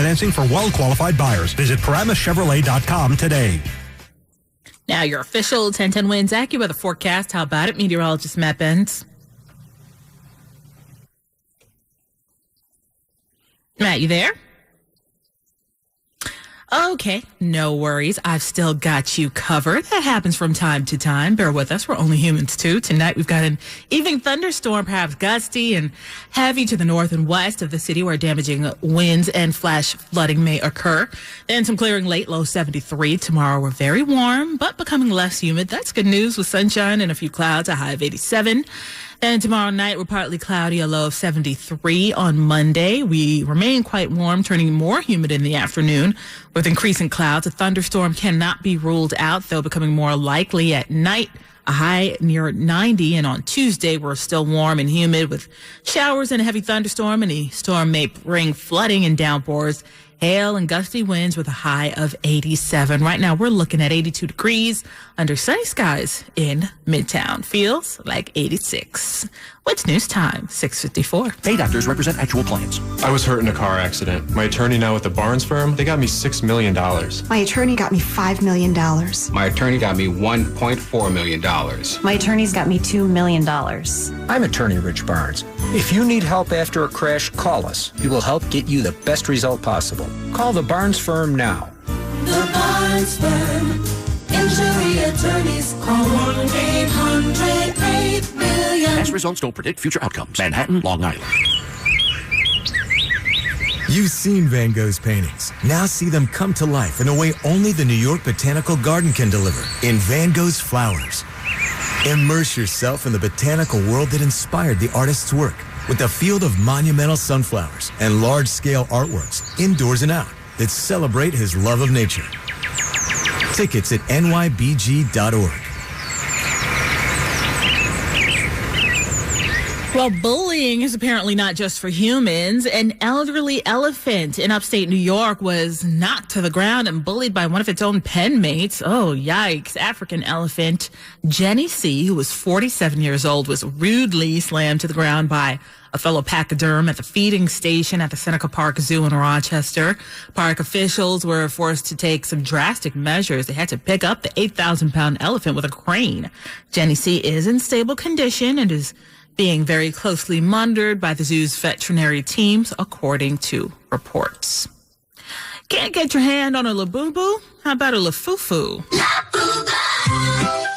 financing for well-qualified buyers. Visit ParamaChevrolet.com today. Now, your official 1010 Winds AccuWeather forecast. How about it, meteorologist Matt Benz? Matt, you there? Okay, no worries. I've still got you covered. That happens from time to time. Bear with us. We're only humans, too. Tonight, we've got an evening thunderstorm, perhaps gusty and heavy to the north and west of the city, where damaging winds and flash flooding may occur. Then some clearing late, low 73. Tomorrow, we're very warm, but becoming less humid. That's good news with sunshine and a few clouds, a high of 87. And tomorrow night, we're partly cloudy, a low of 73. On Monday, we remain quite warm, turning more humid in the afternoon with increasing clouds. A thunderstorm cannot be ruled out, though becoming more likely at night, a high near 90. And on Tuesday, we're still warm and humid with showers and a heavy thunderstorm. And the storm may bring flooding and downpours, hail and gusty winds with a high of 87. Right now, we're looking at 82 degrees under sunny skies in Midtown. Feels like 86. What's news time? 6:54. Hey, doctors represent actual plans. I was hurt in a car accident. My attorney now with the Barnes firm, they got me $6 million. My attorney got me $5 million. My attorney got me $1.4 million. My attorney's got me $2 million. I'm attorney Rich Barnes. If you need help after a crash, call us. We will help get you the best result possible. Call the Barnes firm now. The Barnes firm. Injury attorneys. Call 1-800-8-million. Past results don't predict future outcomes. Manhattan, Long Island. You've seen Van Gogh's paintings. Now see them come to life in a way only the New York Botanical Garden can deliver. In Van Gogh's Flowers. Immerse yourself in the botanical world that inspired the artist's work, with a field of monumental sunflowers and large-scale artworks, indoors and out, that celebrate his love of nature. Tickets at nybg.org. Well, bullying is apparently not just for humans. An elderly elephant in upstate New York was knocked to the ground and bullied by one of its own pen mates. Oh, yikes. African elephant Jenny C., who was 47 years old, was rudely slammed to the ground by a fellow pachyderm at the feeding station at the Seneca Park Zoo in Rochester. Park officials were forced to take some drastic measures. They had to pick up the 8,000-pound elephant with a crane. Jenny C. is in stable condition and is being very closely monitored by the zoo's veterinary teams, according to reports. Can't get your hand on a labubu? How about a lafufu?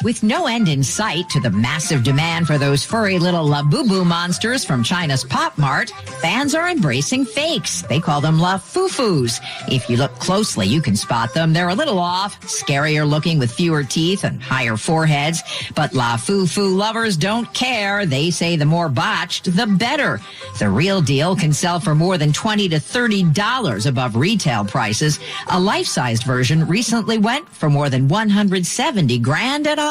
With no end in sight to the massive demand for those furry little labubu monsters from China's Pop Mart, fans are embracing fakes. They call them lafufus. If you look closely, you can spot them. They're a little off, scarier looking with fewer teeth and higher foreheads. But lafufu lovers don't care. They say the more botched, the better. The real deal can sell for more than $20 to $30 above retail prices. A life-sized version recently went for more than $170,000 at auction.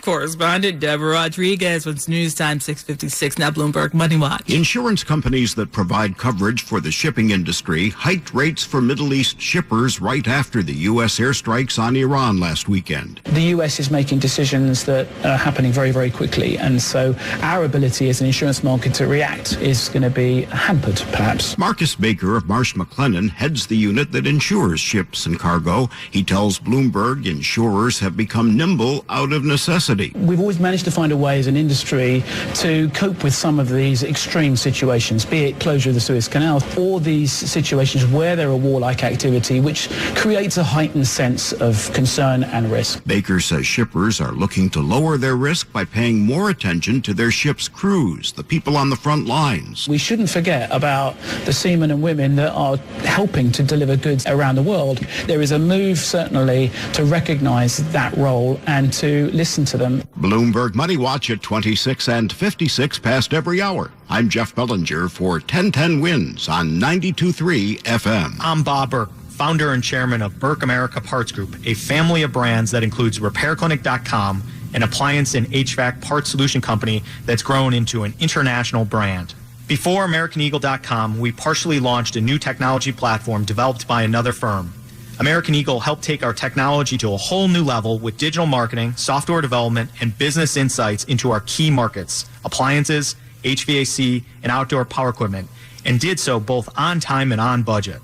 Correspondent Deborah Rodriguez with News Time 6:56. Now Bloomberg Money Watch. Insurance companies that provide coverage for the shipping industry hiked rates for Middle East shippers right after the U.S. airstrikes on Iran last weekend. The U.S. is making decisions that are happening very, very quickly, and so our ability as an insurance market to react is going to be hampered, perhaps. Marcus Baker of Marsh McLennan heads the unit that insures ships and cargo. He tells Bloomberg insurers have become nimble out of necessity. We've always managed to find a way as an industry to cope with some of these extreme situations, be it closure of the Suez Canal, or these situations where there are warlike activity, which creates a heightened sense of concern and risk. Baker says shippers are looking to lower their risk by paying more attention to their ship's crews, the people on the front lines. We shouldn't forget about the seamen and women that are helping to deliver goods around the world. There is a move, certainly, to recognize that role and to listen to them. Bloomberg Money Watch at 26 and 56 past every hour. I'm Jeff Bellinger for 1010 Wins on 92.3 FM. I'm Bob Burke, founder and chairman of Burke America Parts Group, a family of brands that includes RepairClinic.com, an appliance and HVAC parts solution company that's grown into an international brand. Before AmericanEagle.com, we partially launched a new technology platform developed by another firm. American Eagle helped take our technology to a whole new level with digital marketing, software development, and business insights into our key markets, appliances, HVAC, and outdoor power equipment. and did so both on time and on budget.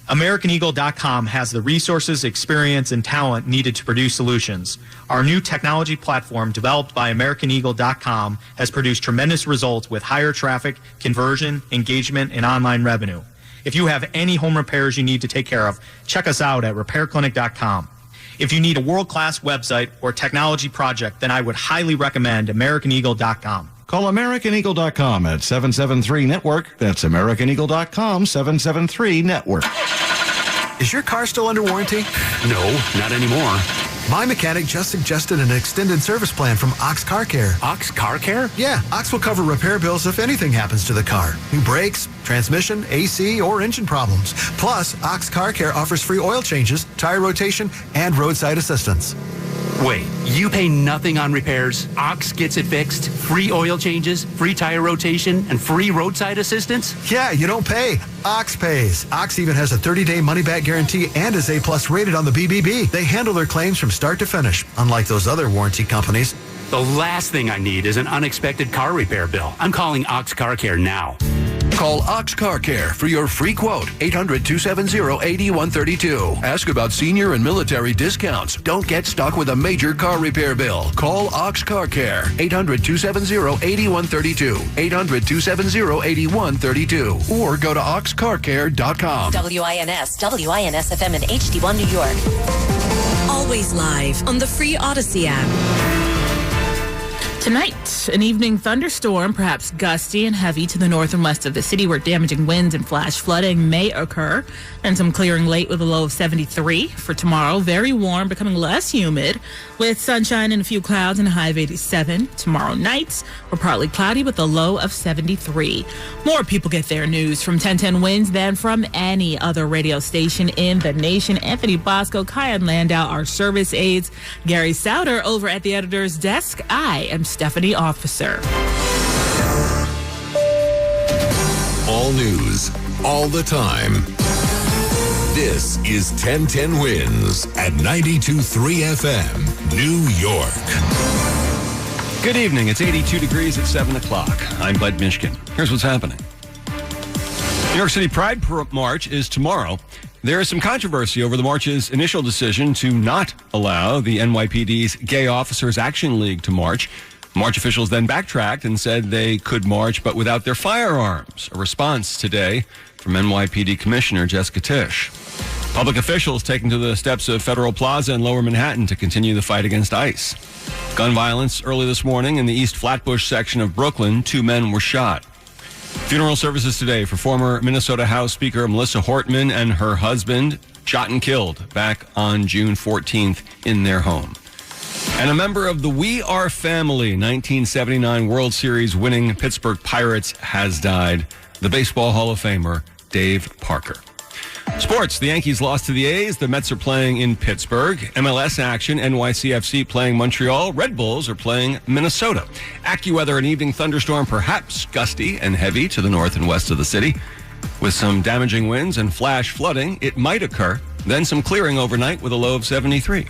AmericanEagle.com has the resources, experience, and talent needed to produce solutions. Our new technology platform, developed by AmericanEagle.com, has produced tremendous results with higher traffic, conversion, engagement, and online revenue. If you have any home repairs you need to take care of, check us out at RepairClinic.com. If you need a world-class website or technology project, then I would highly recommend AmericanEagle.com. Call AmericanEagle.com at 773-NETWORK. That's AmericanEagle.com, 773-NETWORK. Is your car still under warranty? No, not anymore. My mechanic just suggested an extended service plan from Ox Car Care. Ox Car Care? Yeah, Ox will cover repair bills if anything happens to the car. New brakes, transmission, AC, or engine problems. Plus, Ox Car Care offers free oil changes, tire rotation, and roadside assistance. Wait, you pay nothing on repairs? Ox gets it fixed? Free oil changes, free tire rotation, and free roadside assistance? Yeah, you don't pay. Ox pays. Ox even has a 30-day money-back guarantee and is A+ rated on the BBB. They handle their claims from start to finish, unlike those other warranty companies. The last thing I need is an unexpected car repair bill. I'm calling Ox Car Care now. Call Ox Car Care for your free quote, 800-270-8132. Ask about senior and military discounts. Don't get stuck with a major car repair bill. Call Ox Car Care, 800-270-8132, 800-270-8132, or go to oxcarcare.com. WINS FM in HD1 New York. Always live on the free Odyssey app. Tonight, an evening thunderstorm, perhaps gusty and heavy to the north and west of the city, where damaging winds and flash flooding may occur, and some clearing late with a low of 73. For tomorrow, very warm, becoming less humid, with sunshine and a few clouds and a high of 87. Tomorrow night, we're partly cloudy with a low of 73. More people get their news from 1010 Winds than from any other radio station in the nation. Anthony Bosco, Kyan Landau, our service aides, Gary Souter over at the editor's desk. I am Stephanie Officer. All news, all the time. This is 1010 Winds at 92.3 FM, New York. Good evening. It's 82 degrees at 7 o'clock. I'm Bud Mishkin. Here's what's happening. New York City Pride March is tomorrow. There is some controversy over the march's initial decision to not allow the NYPD's Gay Officers Action League to march. March officials then backtracked and said they could march, but without their firearms. A response today from NYPD Commissioner Jessica Tisch. Public officials taking to the steps of Federal Plaza in Lower Manhattan to continue the fight against ICE. Gun violence early this morning in the East Flatbush section of Brooklyn. 2 men were shot. Funeral services today for former Minnesota House Speaker Melissa Hortman and her husband, shot and killed back on June 14th in their home. And a member of the We Are Family 1979 World Series winning Pittsburgh Pirates has died. The Baseball Hall of Famer, Dave Parker. Sports, the Yankees lost to the A's. The Mets are playing in Pittsburgh. MLS action, NYCFC playing Montreal. Red Bulls are playing Minnesota. AccuWeather, an evening thunderstorm, perhaps gusty and heavy to the north and west of the city. With some damaging winds and flash flooding, it might occur. Then some clearing overnight with a low of 73.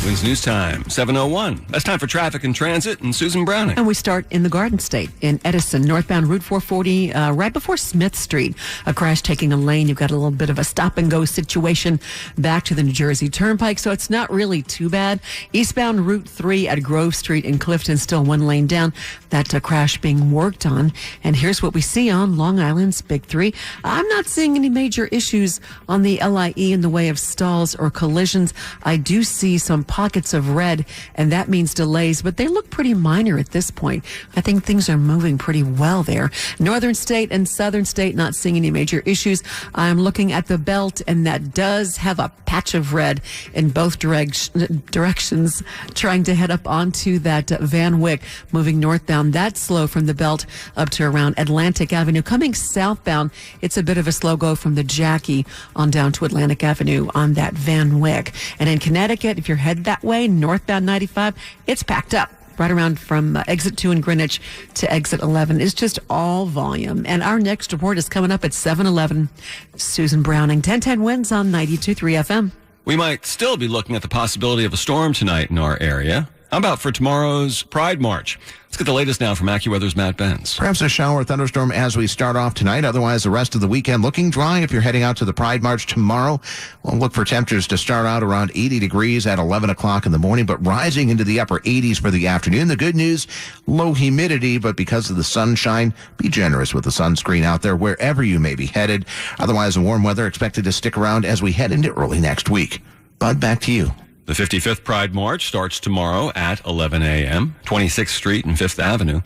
Winds News Time, 7:01. That's time for traffic and transit, and Susan Browning. And we start in the Garden State in Edison, northbound Route 440, right before Smith Street. A crash taking a lane. You've got a little bit of a stop-and-go situation back to the New Jersey Turnpike, so it's not really too bad. Eastbound Route 3 at Grove Street in Clifton, still 1 lane down. That crash being worked on. And here's what we see on Long Island's Big 3. I'm not seeing any major issues on the LIE in the way of stalls or collisions. I do see some pockets of red, and that means delays, but they look pretty minor at this point. I think things are moving pretty well there. Northern State and Southern State, not seeing any major issues. I'm looking at the belt, and that does have a patch of red in both directions, trying to head up onto that Van Wyck, moving northbound. That's slow from the belt up to around Atlantic Avenue. Coming southbound, it's a bit of a slow go from the Jackie on down to Atlantic Avenue on that Van Wyck. And in Connecticut, if you're headed that way, northbound 95, it's packed up right around from exit 2 in Greenwich to exit 11. It's just all volume. And our next report is coming up at 7:11. Susan Browning, 1010 Winds on 92.3 FM. We might still be looking at the possibility of a storm tonight in our area. How about for tomorrow's Pride March? Let's get the latest now from AccuWeather's Matt Benz. Perhaps a shower or thunderstorm as we start off tonight. Otherwise, the rest of the weekend looking dry if you're heading out to the Pride March tomorrow. We'll look for temperatures to start out around 80 degrees at 11 o'clock in the morning, but rising into the upper 80s for the afternoon. The good news, low humidity, but because of the sunshine, be generous with the sunscreen out there wherever you may be headed. Otherwise, the warm weather expected to stick around as we head into early next week. Bud, back to you. The 55th Pride March starts tomorrow at 11 a.m., 26th Street and 5th Avenue.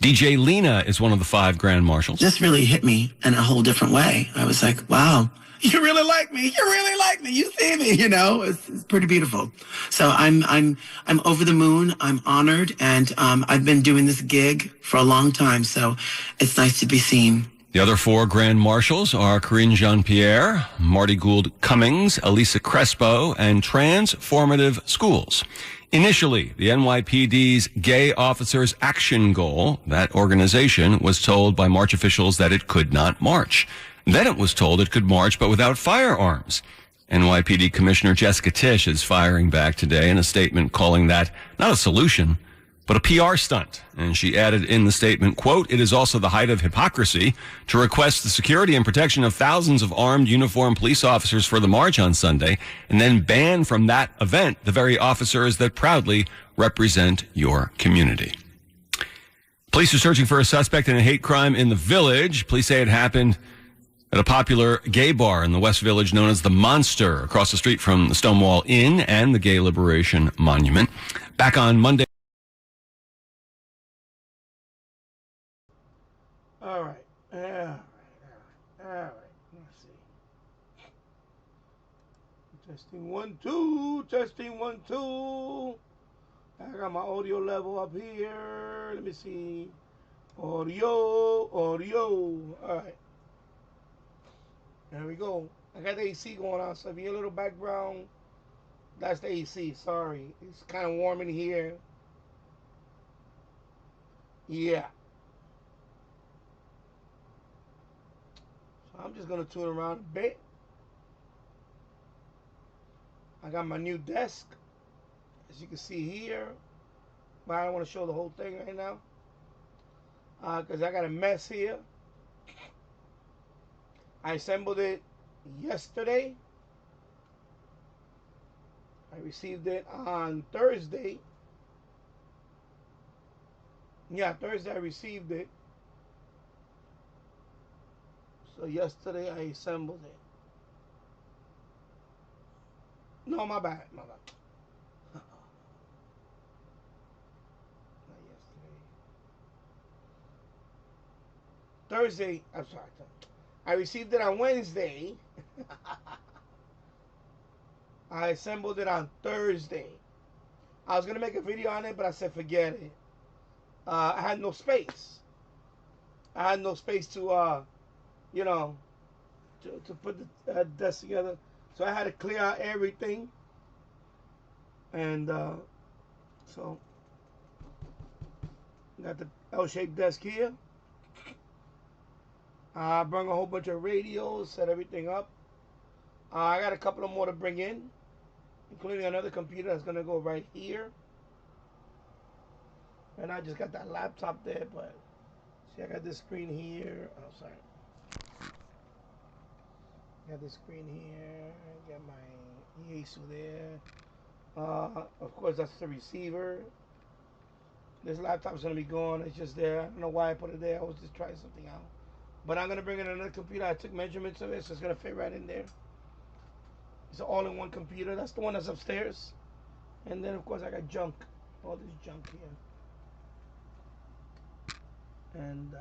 DJ Lena is one of the 5 Grand Marshals. Just really hit me in a whole different way. I was like, wow, you really like me. You really like me. You see me, you know, it's pretty beautiful. So I'm over the moon. I'm honored. And I've been doing this gig for a long time. So it's nice to be seen. The other 4 Grand Marshals are Corinne Jean-Pierre, Marty Gould Cummings, Elisa Crespo, and Transformative Schools. Initially, the NYPD's Gay Officers Action Goal, that organization, was told by March officials that it could not march. Then it was told it could march, but without firearms. NYPD Commissioner Jessica Tisch is firing back today in a statement calling that not a solution, but a PR stunt. And she added in the statement, quote, "It is also the height of hypocrisy to request the security and protection of thousands of armed uniformed police officers for the march on Sunday and then ban from that event the very officers that proudly represent your community." Police are searching for a suspect in a hate crime in the Village. Police say it happened at a popular gay bar in the West Village known as the Monster, across the street from the Stonewall Inn and the Gay Liberation Monument. Back on Monday. All right. Let's see. Testing 1 2. Testing 1 2. I got my audio level up here. Let me see. Audio. All right. There we go. I got the AC going on, so if you hear a little background, that's the AC. Sorry. It's kind of warm in here. Yeah. I'm just going to tune around a bit. I got my new desk, as you can see here. But I don't want to show the whole thing right now, because I got a mess here. I assembled it yesterday. I received it on Thursday. Yeah, Thursday I received it. So yesterday I assembled it. No, my bad. Not yesterday. Thursday, I'm sorry. I received it on Wednesday. I assembled it on Thursday. I was going to make a video on it, but I said forget it. I had no space. I had no space to, to put the desk together. So I had to clear out everything. And so got the L-shaped desk here. I brought a whole bunch of radios, set everything up. I got a couple of more to bring in, including another computer that's going to go right here. And I just got that laptop there, but see, I got this screen here. Oh, sorry. Got this screen here. Got my EASU there. Of course, that's the receiver. This laptop's going to be gone. It's just there. I don't know why I put it there. I was just trying something out. But I'm going to bring in another computer. I took measurements of it, so it's going to fit right in there. It's an all-in-one computer. That's the one that's upstairs. And then, of course, I got junk. All this junk here. And,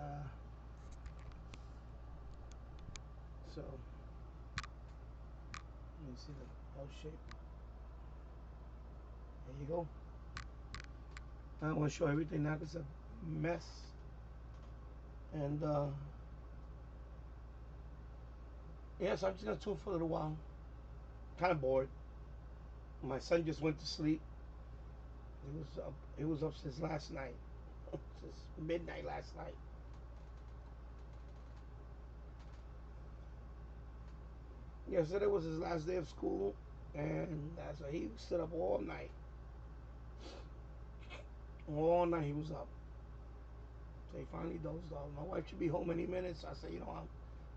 so, let me see the L shape. There you go. I don't want to show everything now because it's a mess. And, yeah, so I'm just going to tune for a little while. Kind of bored. My son just went to sleep. He was up since last night. Since midnight last night. Yesterday was his last day of school, and that's why he stood up all night. All night he was up. So he finally dozed off. My wife should be home any minute. So I said, you know,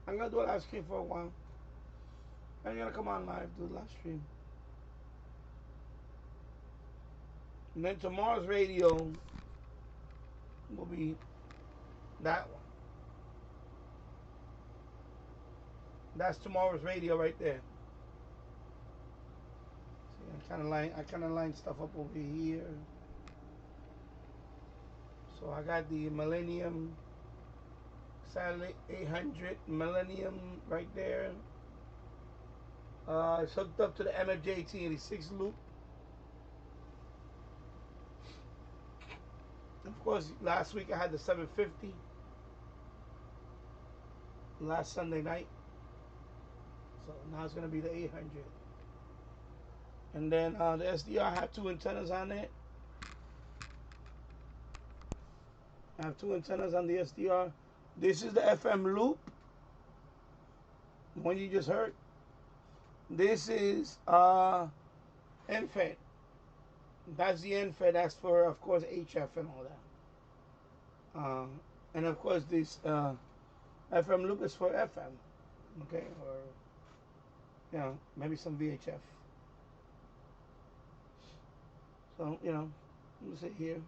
I'm going to do a live stream for a while. I'm going to come on live, do a live stream. And then tomorrow's radio will be that one. That's tomorrow's radio right there. See, I kind of line stuff up over here. So I got the Millennium Satellite 800 Millennium right there. It's hooked up to the MFJ 86 loop. Of course, last week I had the 750. Last Sunday night. So now it's going to be the 800. And then the SDR, I have 2 antennas on it. I have 2 antennas on the SDR. This is the FM loop. The one you just heard. This is NFED. That's the NFED. That's for, of course, HF and all that. And of course, this FM loop is for FM. Okay, or you know, maybe some VHF. So you know, let me sit here.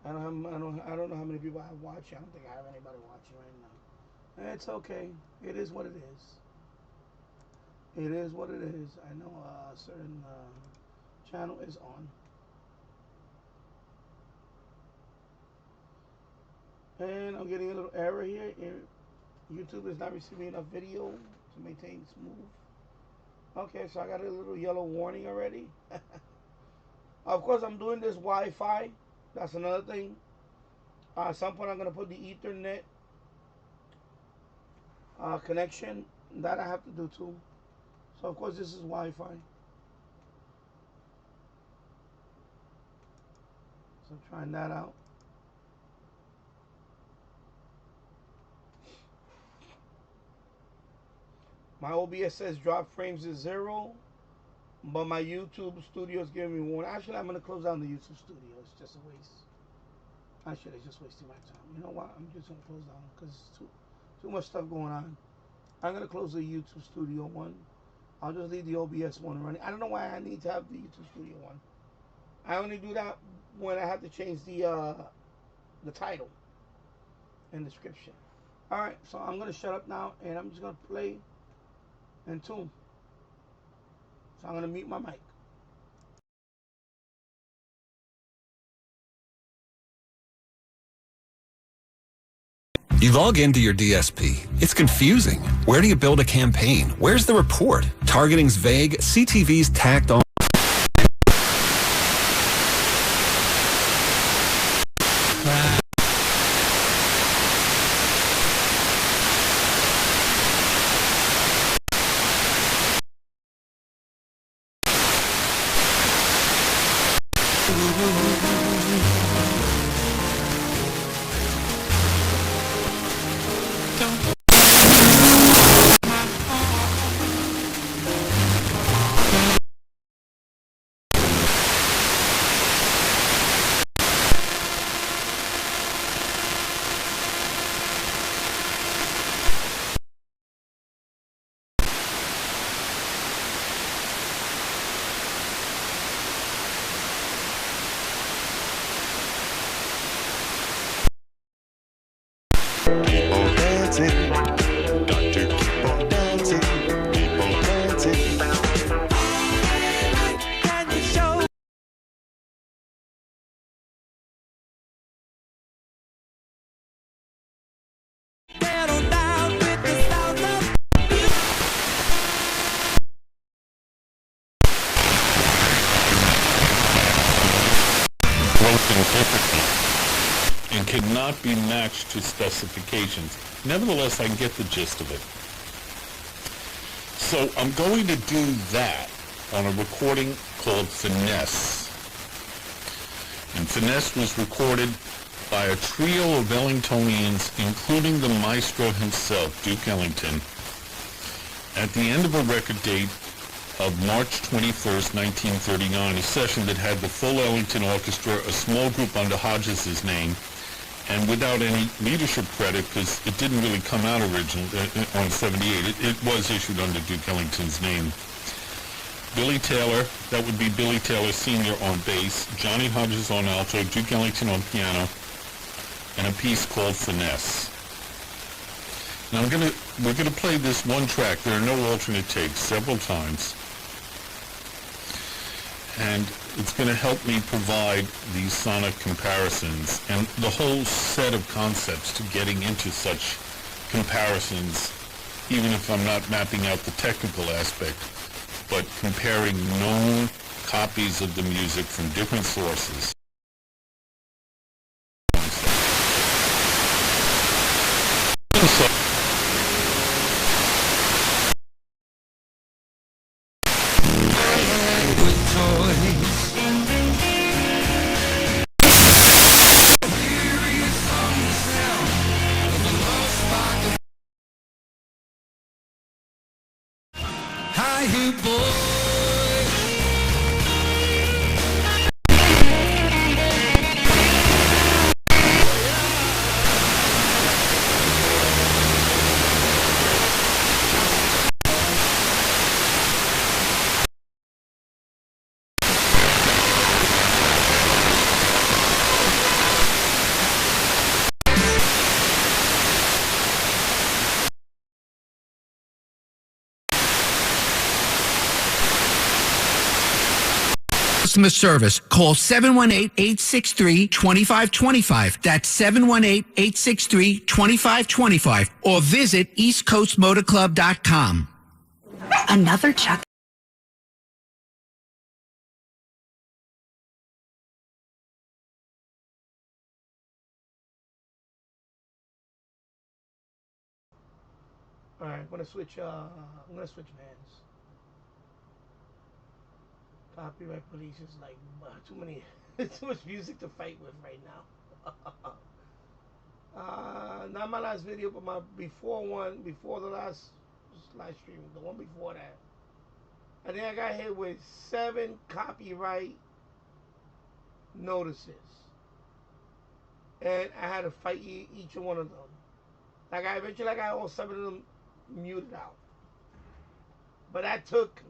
I don't know how many people I have watching. I don't think I have anybody watching right now. It's okay. It is what it is. It is what it is. I know a certain channel is on. And I'm getting a little error here. YouTube is not receiving enough video to maintain smooth. Okay, so I got a little yellow warning already. Of course, I'm doing this Wi-Fi. That's another thing. At some point, I'm going to put the Ethernet connection. That I have to do too. So, of course, this is Wi-Fi. So, trying that out. My OBS says drop frames is 0, but my YouTube studio is giving me 1. Actually, I'm going to close down the YouTube studio. It's just a waste. Actually, it's just wasting my time. You know what? I'm just going to close down because it's too much stuff going on. I'm going to close the YouTube studio one. I'll just leave the OBS one running. I don't know why I need to have the YouTube studio one. I only do that when I have to change the title and description. All right, so I'm going to shut up now, and I'm just going to play and tune. So I'm going to mute my mic. You log into your DSP. It's confusing. Where do you build a campaign? Where's the report? Targeting's vague. CTV's tacked on. And cannot be matched to specifications. Nevertheless, I get the gist of it. So I'm going to do that on a recording called Finesse. And Finesse was recorded by a trio of Ellingtonians, including the maestro himself, Duke Ellington, at the end of a record date of March 21st, 1939, a session that had the full Ellington Orchestra, a small group under Hodges' name, and without any leadership credit, because it didn't really come out originally on 78. It was issued under Duke Ellington's name. Billy Taylor, that would be Billy Taylor Sr. on bass, Johnny Hodges on alto, Duke Ellington on piano, and a piece called Finesse. Now we're gonna play this one track. There are no alternate takes, several times. And it's going to help me provide these sonic comparisons and the whole set of concepts to getting into such comparisons, even if I'm not mapping out the technical aspect, but comparing known copies of the music from different sources. Customer service. Call 718-863-2525. That's 718-863-2525. Or visit eastcoastmotorclub.com. Another Chuck. All right, I'm gonna switch bands. Copyright police is like too much music to fight with right now. Not my last video, but my before the last live stream, the one before that. I think I got hit with 7 copyright notices, and I had to fight each one of them. Like eventually I got all 7 of them muted out, but that took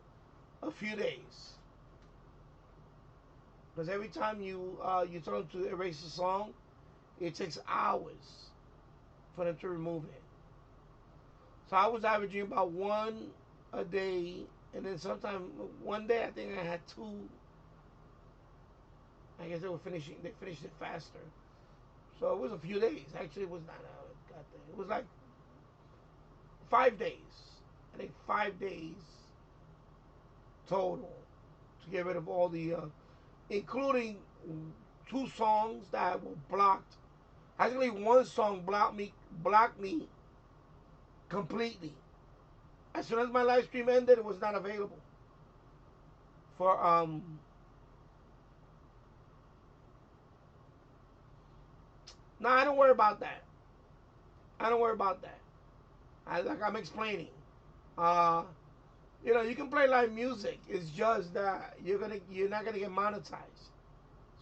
a few days. Because every time you tell them to erase the song, it takes hours for them to remove it. So I was averaging about 1 a day, and then sometime one day I think I had 2. I guess they finished it faster. So it was a few days. Actually, it was not. It was like 5 days. I think 5 days total to get rid of all the. Including 2 songs that were blocked. Actually, 1 song blocked me completely. As soon as my live stream ended, it was not available. For no, I don't worry about that. Like I'm explaining. You know, you can play live music. It's just that you're not gonna get monetized.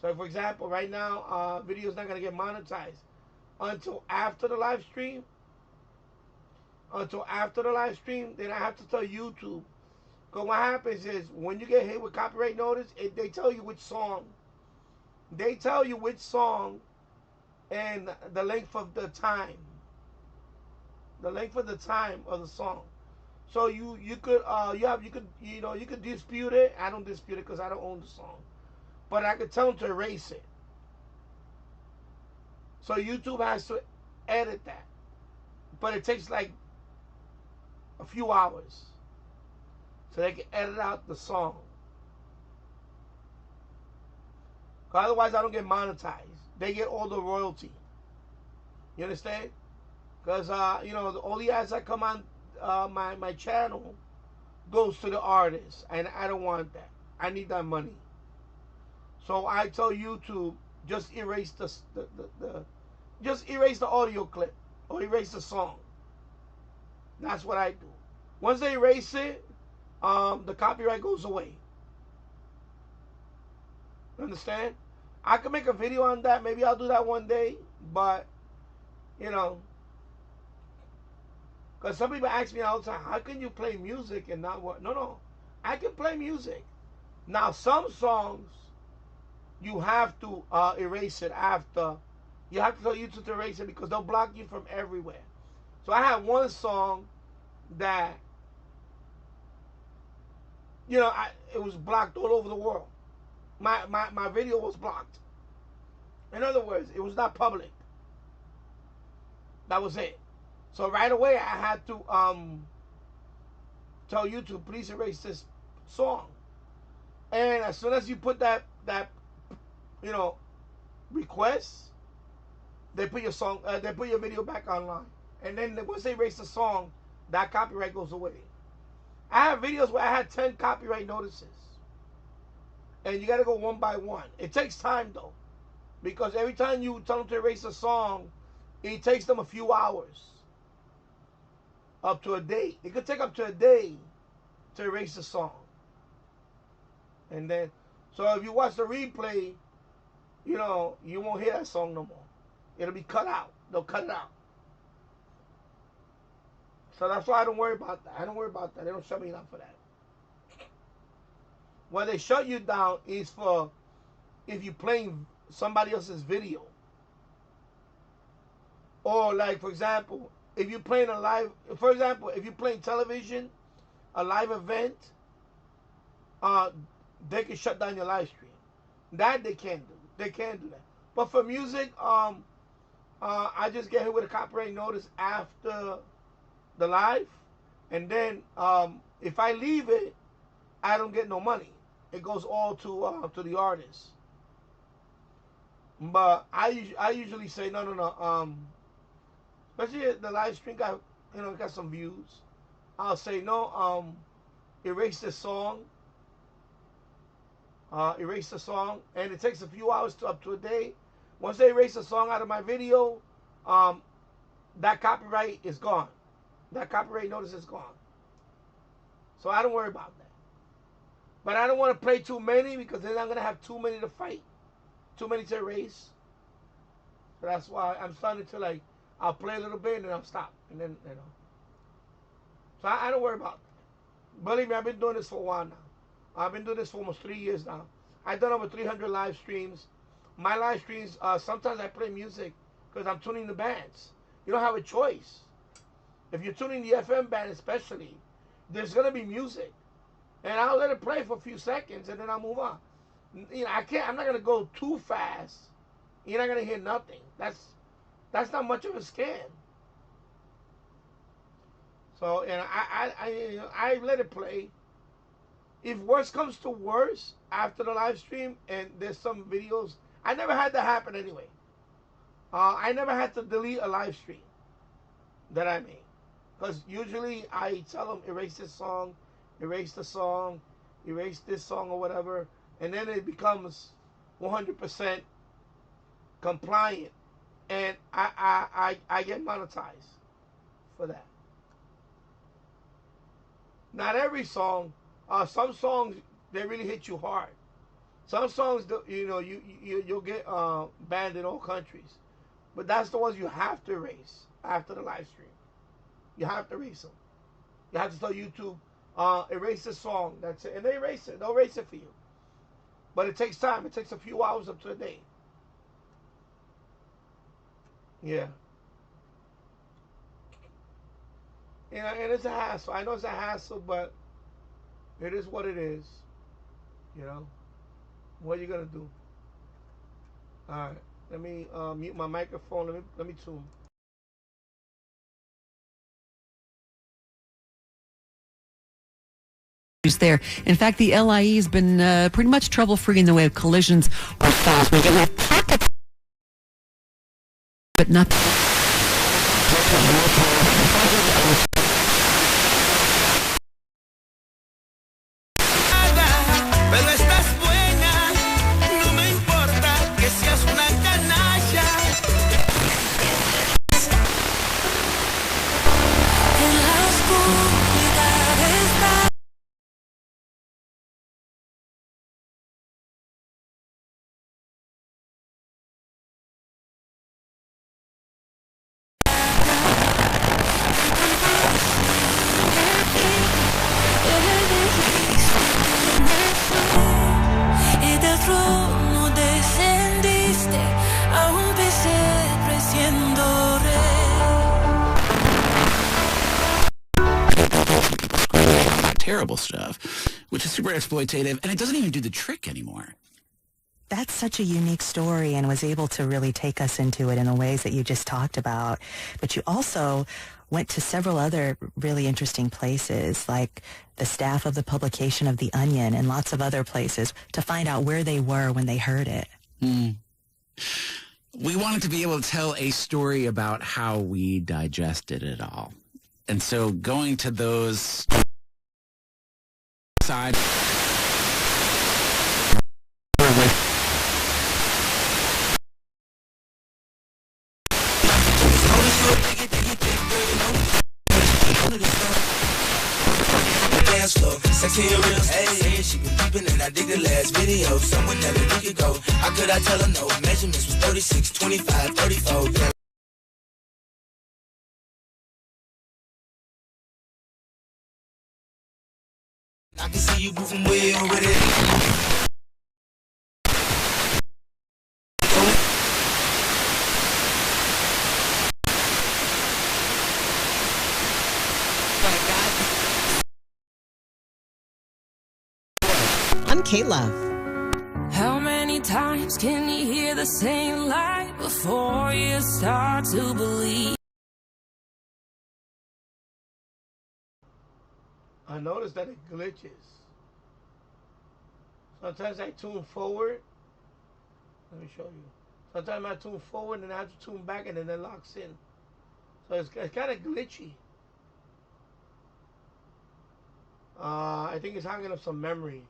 So, for example, right now, video's not gonna get monetized until after the live stream. Then I have to tell YouTube. Because what happens is when you get hit with copyright notice, they tell you which song. They tell you which song and the length of the time. The length of the time of the song. So you could dispute it. I don't dispute it because I don't own the song, but I could tell them to erase it. So YouTube has to edit that, but it takes like a few hours, so they can edit out the song. Otherwise, I don't get monetized. They get all the royalty. You understand? Because all the ads that come on my channel goes to the artist, and I don't want that. I need that money. So I tell YouTube, just erase the audio clip or erase the song. That's what I do. Once they erase it, the copyright goes away. Understand? I could make a video on that. Maybe I'll do that one day. But, you know, because some people ask me all the time, how can you play music and not what? No. I can play music. Now, some songs, you have to erase it after. You have to tell YouTube to erase it because they'll block you from everywhere. So I had one song that, you know, it was blocked all over the world. My video was blocked. In other words, it was not public. That was it. So right away, I had to tell YouTube, please erase this song. And as soon as you put that you know, request, they put your song, they put your video back online. And then once they erase the song, that copyright goes away. I have videos where I had 10 copyright notices. And you got to go one by one. It takes time, though. Because every time you tell them to erase a song, it takes them a few hours. Up to a day. It could take up to a day to erase the song. And then, so if you watch the replay, you know, you won't hear that song no more. It'll be cut out. They'll cut it out. So that's why I don't worry about that. I don't worry about that. They don't shut me down for that. What they shut you down is for if you're playing somebody else's video. Or like, for example, if you're playing a live, for example, if you're playing television, a live event, they can shut down your live stream. That they can't do. They can't do that. But for music, I just get hit with a copyright notice after the live, and then if I leave it, I don't get no money. It goes all to the artist. But I usually say no. Especially if the live stream got some views. I'll say no. Erase this song. Erase the song, and it takes a few hours to up to a day. Once they erase the song out of my video, that copyright is gone. That copyright notice is gone. So I don't worry about that. But I don't want to play too many because then I'm going to have too many to fight. Too many to erase. So that's why I'm starting to I'll play a little bit and then I'll stop. And then, you know. So I don't worry about that. Believe me, I've been doing this for a while now. I've been doing this for almost 3 years now. I've done over 300 live streams. My live streams, sometimes I play music because I'm tuning the bands. You don't have a choice. If you're tuning the FM band especially, there's going to be music. And I'll let it play for a few seconds and then I'll move on. You know, I'm not going to go too fast. You're not going to hear nothing. That's not much of a scam. So, and I let it play. If worse comes to worse after the live stream and there's some videos, I never had that happen anyway. I never had to delete a live stream that I made. Because usually I tell them, erase this song, erase the song, erase this song or whatever. And then it becomes 100% compliant. And I get monetized for that. Not every song. Some songs, they really hit you hard. Some songs, you'll get banned in all countries. But that's the ones you have to erase after the live stream. You have to erase them. You have to tell YouTube, erase this song. That's it. And they erase it. They'll erase it for you. But it takes time. It takes a few hours up to a day. Yeah. And it's a hassle. I know it's a hassle, but it is what it is. You know? What are you going to do? All right. Let me mute my microphone. Let me tune. There. In fact, the LIE has been pretty much trouble-free in the way of collisions or falls. We get pockets, but not. terrible stuff, which is super exploitative, and it doesn't even do the trick anymore. That's such a unique story and was able to really take us into it in the ways that you just talked about. But you also went to several other really interesting places, like the staff of the publication of The Onion and lots of other places, to find out where they were when they heard it. We wanted to be able to tell a story about how we digested it all. And so going to those sides... Sexy and real, hey, she been peeping and I dig the last video. Someone that a week ago, how could I tell her no? Measurements was 36, 25, 34. Yeah. I can see you moving way over there. I'm Kayla. How many times can you hear the same lie before you start to believe? I noticed that it glitches. Sometimes I tune forward. Let me show you. Sometimes I tune forward and I have to tune back and then it locks in. So it's kind of glitchy. I think it's hanging up some memory.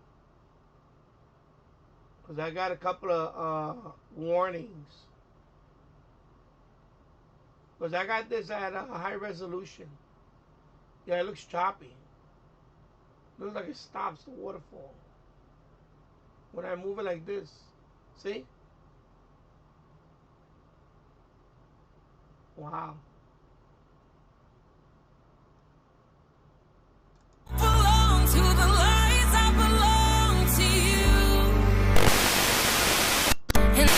Because I got a couple of warnings. Because I got this at a high resolution. Yeah, it looks choppy. Looks like it stops the waterfall. When I move it like this. See? Wow. Belong to the lights, I belong to you. And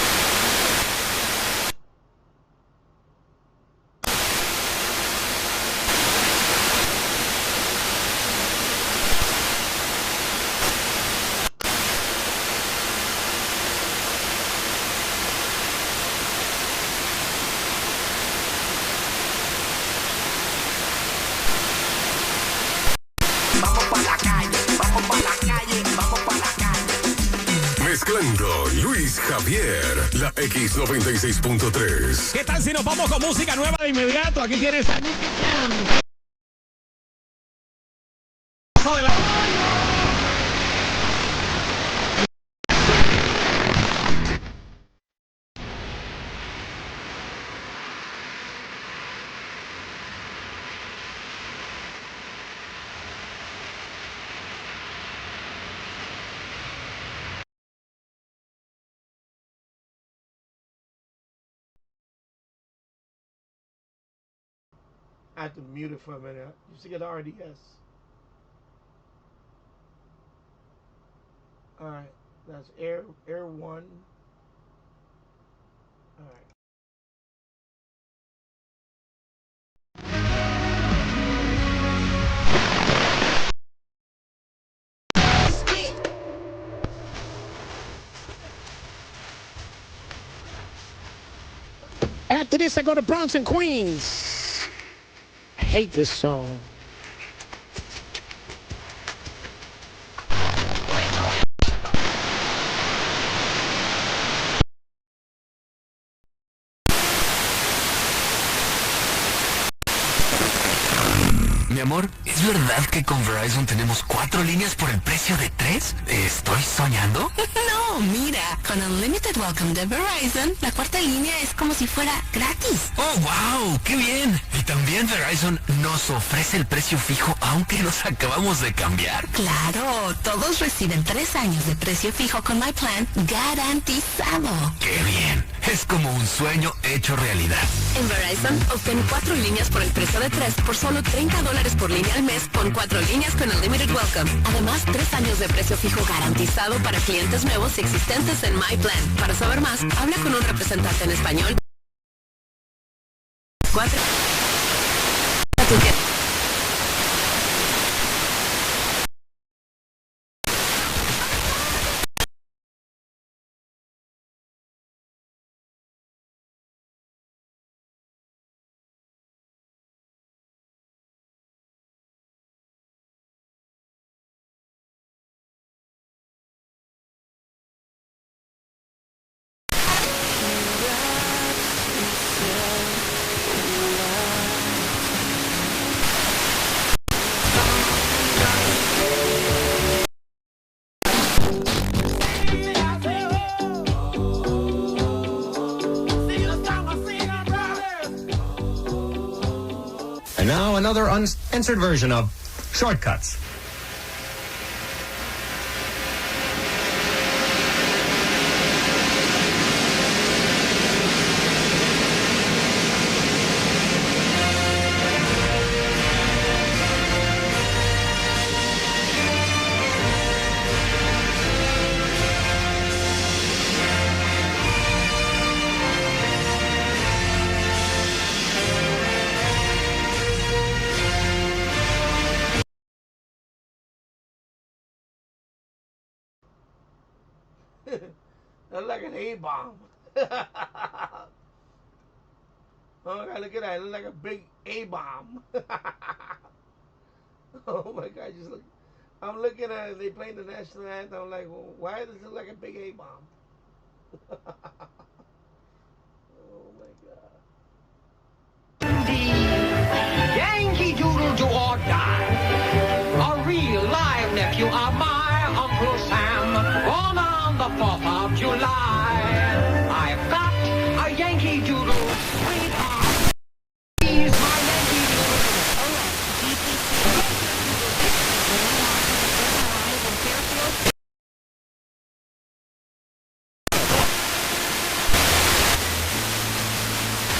Mezclando Luis Javier, la X96.3. ¿Qué tal si nos vamos con música nueva de inmediato? Aquí tienes a Nicky Jam. I have to mute it for a minute. You see the RDS. Alright, that's air 1. Alright. After this, I go to Bronx and Queens. I hate this song. Mi amor, ¿es verdad que con Verizon tenemos 4 líneas por el precio de 3? ¿Estoy soñando? No, mira, con Unlimited Welcome de Verizon, la cuarta línea es como si fuera gratis. ¡Oh, wow! ¡Qué bien! Y también Verizon nos ofrece el precio fijo aunque nos acabamos de cambiar. Claro, todos reciben 3 años de precio fijo con My Plan garantizado. ¡Qué bien! Es como un sueño hecho realidad. En Verizon, obtén 4 líneas por el precio de 3 por solo $30 por línea al mes con 4 líneas con Unlimited Welcome. Además, 3 años de precio fijo garantizado para clientes nuevos y existentes en My Plan. Para saber más, habla con un representante en español. 4. And now another uncensored version of Shortcuts. That's like an A-bomb. Oh my God, look at that. It looks like a big A-bomb. Oh my God, just look. I'm looking at it. They playing the national anthem. I'm like, well, why does it look like a big A-bomb? Oh my God. Yankee Doodle do or die. A real live nephew of my Uncle Sam. Born on the 4th of July. I've got a Yankee Doodle. Sweetheart. He's my Yankee Doodle.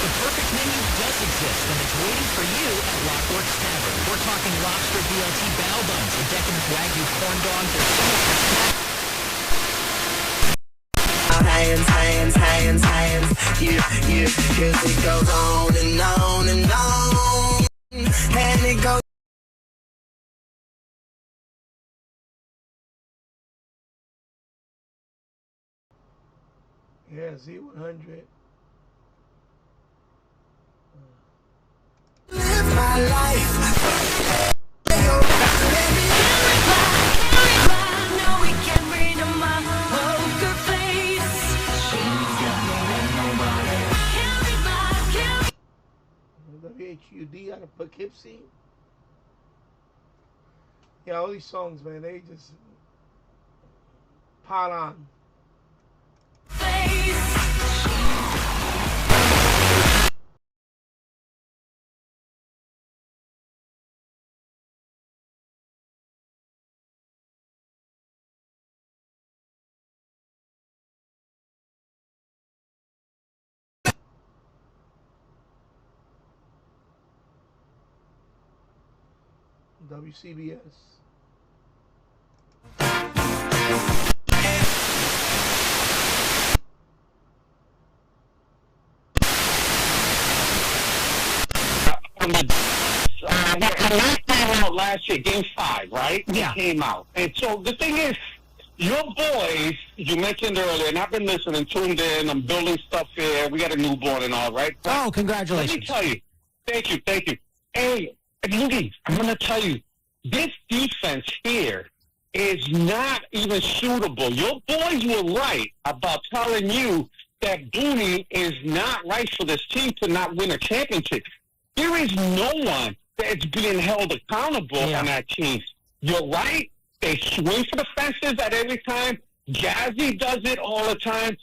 The perfect menu does exist, and it's waiting for you at Lockworks Tavern. We're talking lobster BLT bao buns, a decadent Wagyu corn dogs, or Hands, cause it goes on and on and on, and it goes. Yeah, Z100. Live my life. WHUD out of Poughkeepsie. Yeah, all these songs, man, they just pot on. WCBS. Out last year, Game 5, right? Yeah. It came out. And so the thing is, your boys, you mentioned earlier, and I've been listening, tuned in, I'm building stuff here. We got a newborn and all, right? Oh, congratulations. Let me tell you. Thank you. Hey, Louis, I'm going to tell you, this defense here is not even suitable. Your boys were right about telling you that Booney is not right for this team to not win a championship. There is no one that's being held accountable on that team. You're right. They swing for the fences at every time. Jazzy does it all the time.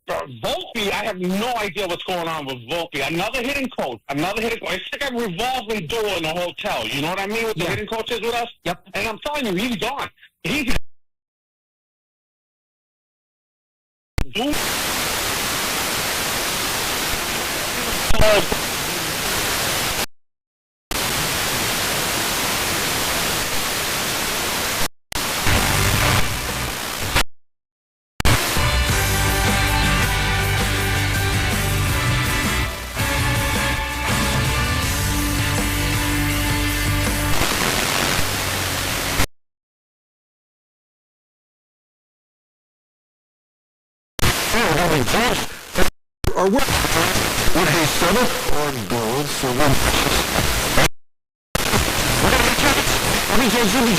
Volpe, I have no idea what's going on with Volpe. Another hitting coach. It's like a revolving door in a hotel. You know what I mean with the hitting coaches with us? Yep. And I'm telling you, he's gone. He's... Or would he settle or gold for one? We're going to be kids. Let me say Jimmy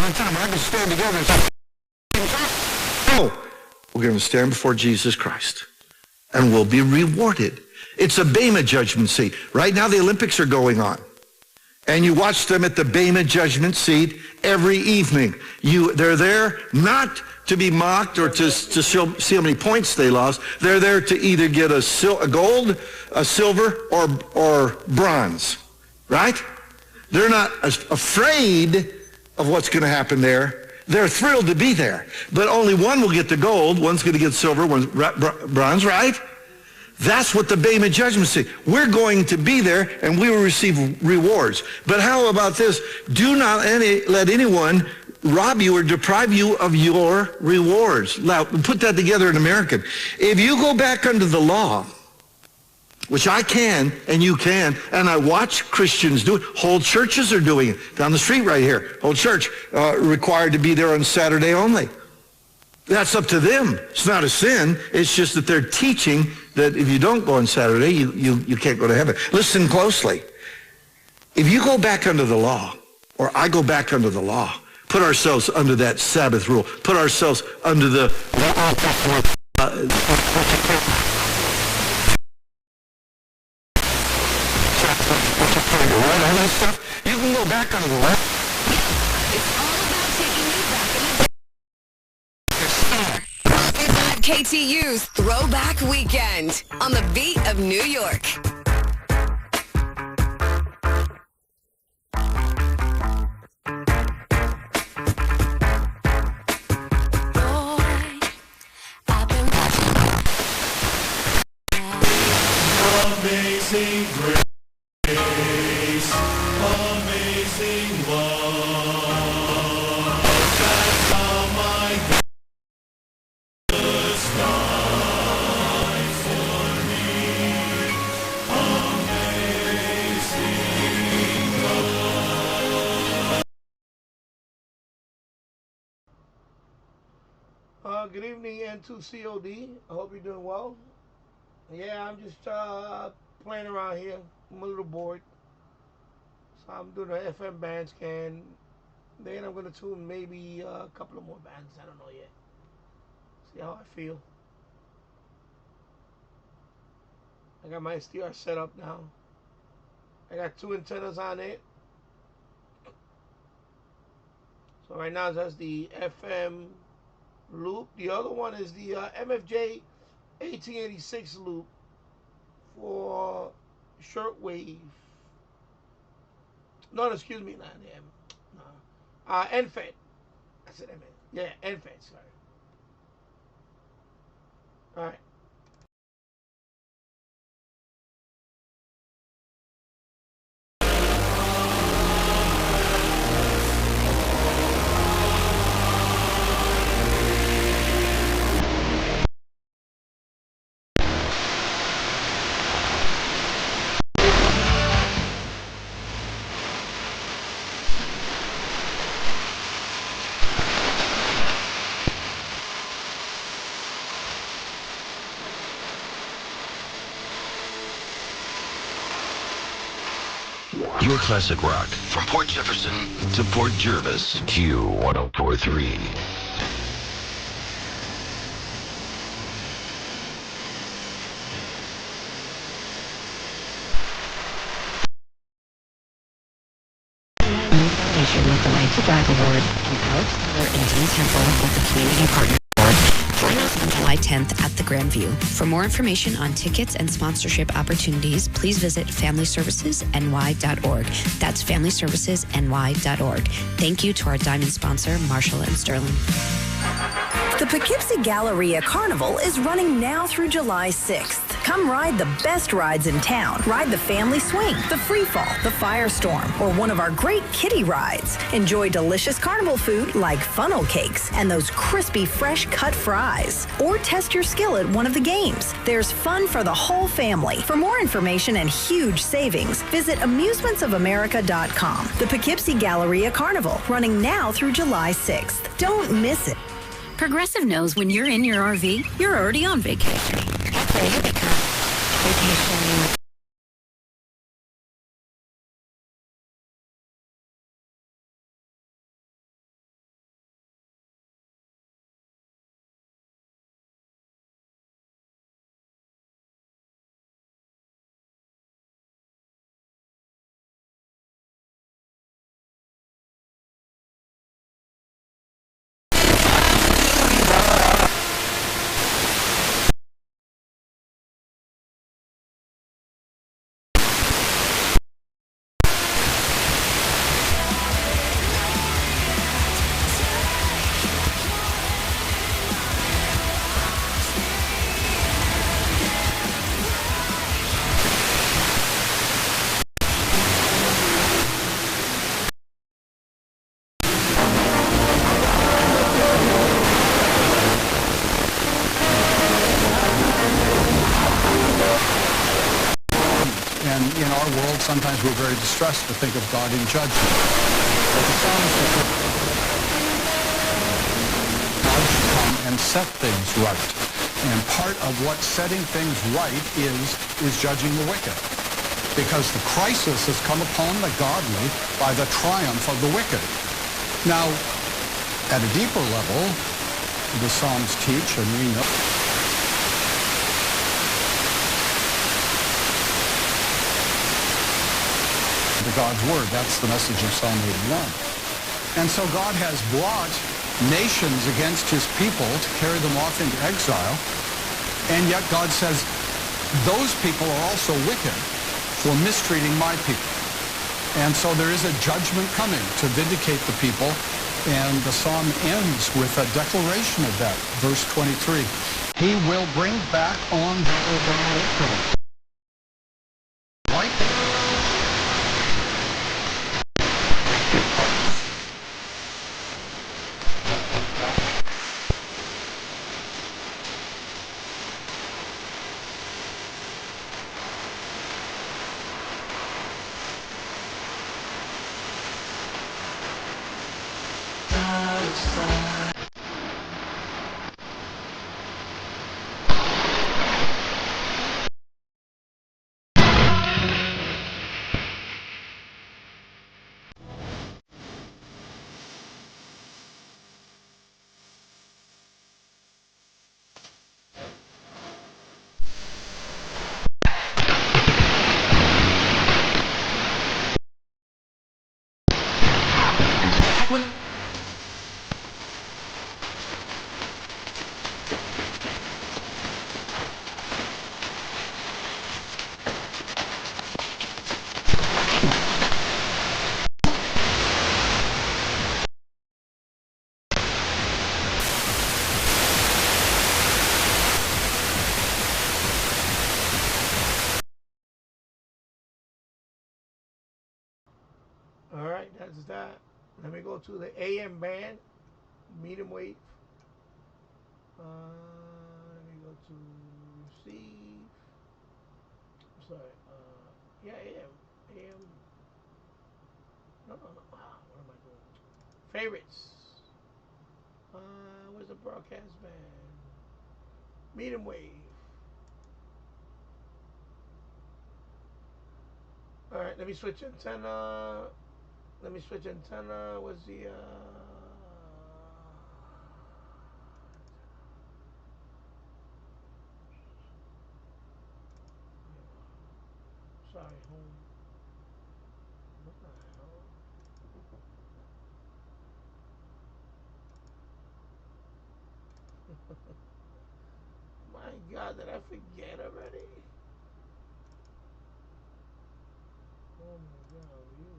one time I can stand together and say, no, we're going to stand before Jesus Christ and we'll be rewarded. It's a Bema judgment seat. Right now the Olympics are going on. And you watch them at the Bema judgment seat every evening. They're there not to be mocked or to see how many points they lost. They're there to either get a gold, a silver, or bronze, right? They're not afraid of what's going to happen there. They're thrilled to be there. But only one will get the gold, one's going to get silver, one's bronze, right? That's what the Bema judgment say. We're going to be there, and we will receive rewards. But how about this? Do not let anyone rob you or deprive you of your rewards. Now, put that together in American. If you go back under the law, which I can and you can, and I watch Christians do it. Whole churches are doing it. Down the street right here, whole church required to be there on Saturday only. That's up to them. It's not a sin. It's just that they're teaching that if you don't go on Saturday, you can't go to heaven. Listen closely. If you go back under the law, or I go back under the law, put ourselves under that Sabbath rule, put ourselves under the you can go back under the law. It's all about taking you back in the KTU's Throwback Weekend on the beat of New York. Amazing grace, amazing love, that's how my Jesus died for me. Amazing love. Good evening, N2COD. I hope you're doing well. Yeah, I'm just playing around here. I'm a little bored. So I'm doing an FM band scan. Then I'm going to tune maybe a couple of more bands. I don't know yet. See how I feel. I got my SDR set up now. I got 2 antennas on it. So right now that's the FM loop. The other one is the MFJ 1886 loop for shortwave. No, excuse me, not M. No. NFET. I said M. Yeah, NFET, sorry. All right. Your classic rock from Port Jefferson to Port Jervis. Q1043. With the Right to Drive Award and Alex Miller and Dean Temple with the Community Partner Award. Join us on July 10th at the Grandview. For more information on tickets and sponsorship opportunities, please visit FamilyServicesNY.org. That's FamilyServicesNY.org. Thank you to our diamond sponsor, Marshall and Sterling. The Poughkeepsie Galleria Carnival is running now through July 6th. Come ride the best rides in town. Ride the Family Swing, the Free Fall, the Firestorm, or one of our great kiddie rides. Enjoy delicious carnival food like funnel cakes and those crispy, fresh cut fries. Or test your skill at one of the games. There's fun for the whole family. For more information and huge savings, visit amusementsofamerica.com. The Poughkeepsie Galleria Carnival, running now through July 6th. Don't miss it. Progressive knows when you're in your RV, you're already on vacation. Vacation. sometimes we're very distressed to think of God in judgment. But the psalmist is God should come and set things right. And part of what setting things right is judging the wicked. Because the crisis has come upon the godly by the triumph of the wicked. Now, at a deeper level, the Psalms teach, and we know, to God's Word. That's the message of Psalm 81. And so God has brought nations against his people to carry them off into exile. And yet God says, those people are also wicked for mistreating my people. And so there is a judgment coming to vindicate the people. And the psalm ends with a declaration of that. Verse 23. He will bring back on the Alright, that's that. Let me go to the AM band, medium wave. Let me go to receive. Sorry, yeah, AM. AM. No. What am I doing? Favorites. Where's the broadcast band? Medium wave. Alright, let me switch antenna. What's the sorry, home. What the hell? My God, did I forget already? Oh my God, you.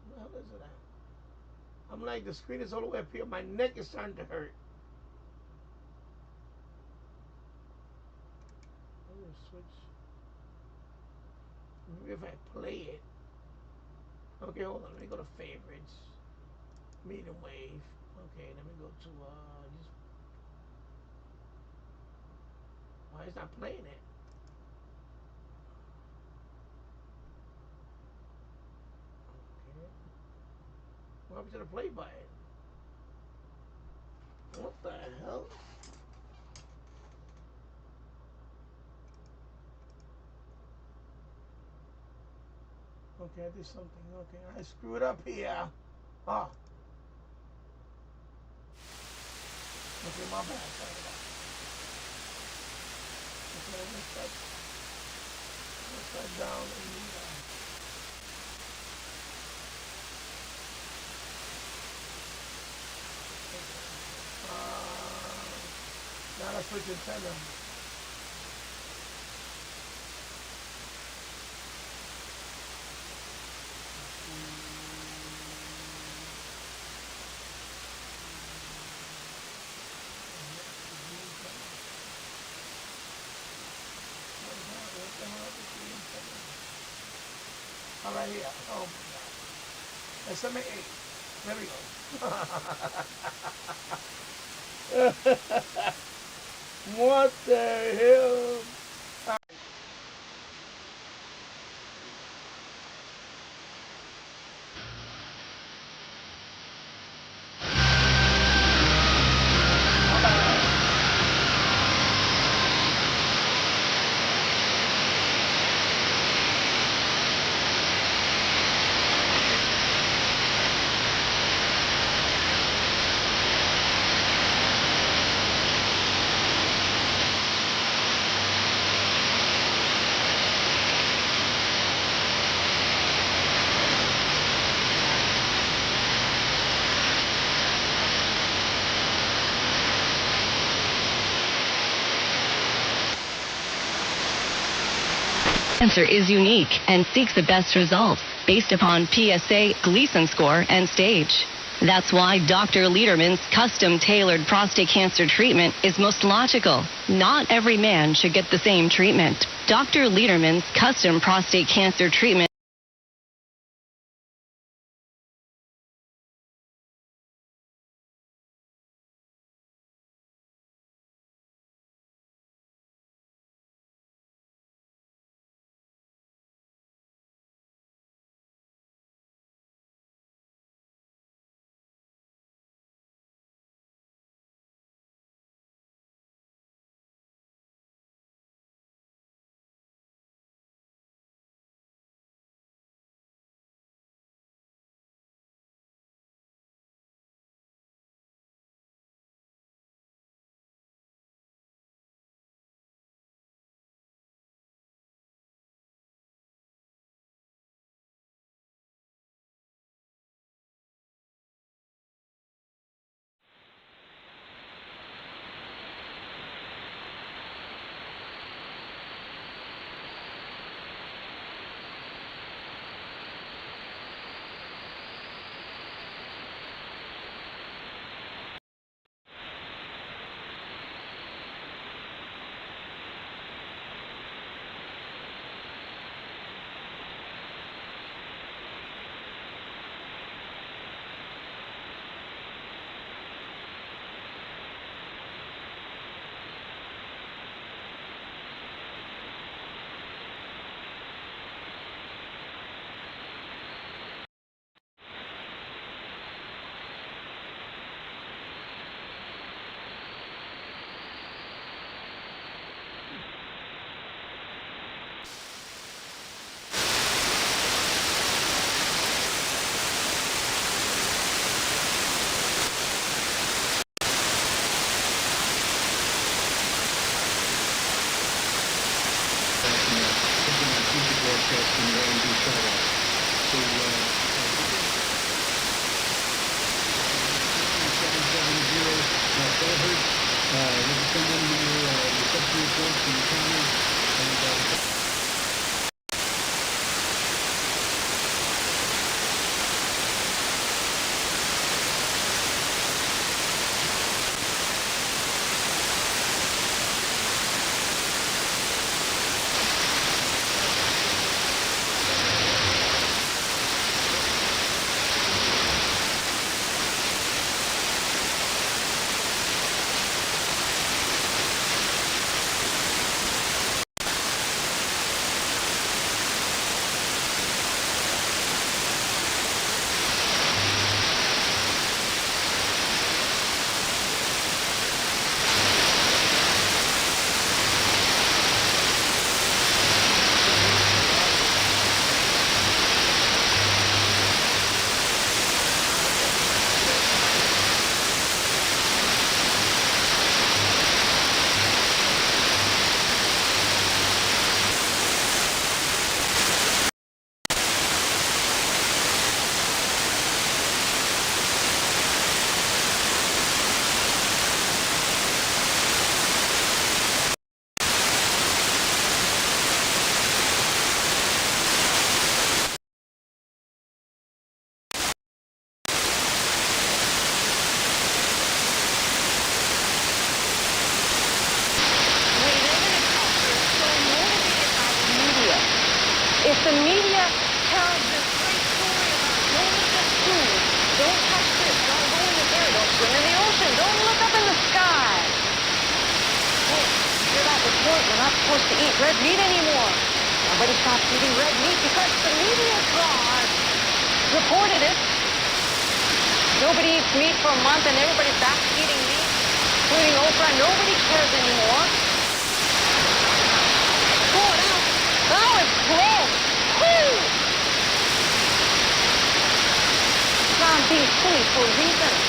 What the hell is it at? I'm like, the screen is all the way up here. My neck is starting to hurt. Let me switch. Maybe if I play it. Okay, hold on. Let me go to favorites. Medium wave. Okay, let me go to just. Why is not playing it? Okay. What happened to the play button? What the hell? Okay, I did something. Okay, I screwed up here. Oh. Okay, my bad. Sorry about it. Okay, let's start down in the now let's switch antenna. All right, here. Oh my God. SMA 8. There we go. What the hell? Cancer is unique and seeks the best results based upon PSA, Gleason score, and stage. That's why Dr. Lederman's custom-tailored prostate cancer treatment is most logical. Not every man should get the same treatment. Dr. Lederman's custom prostate cancer treatment If the media tells this great story about don't eat this food, don't touch this, don't go in the air, don't swim in the ocean, don't look up in the sky. Hey, you're at the point we're not supposed to eat red meat anymore. Nobody stops eating red meat because the media god reported it. Nobody eats meat for a month and everybody's back to eating meat, including Oprah. Nobody cares anymore. Now it's gross. Woo! So I'm being silly for a reason.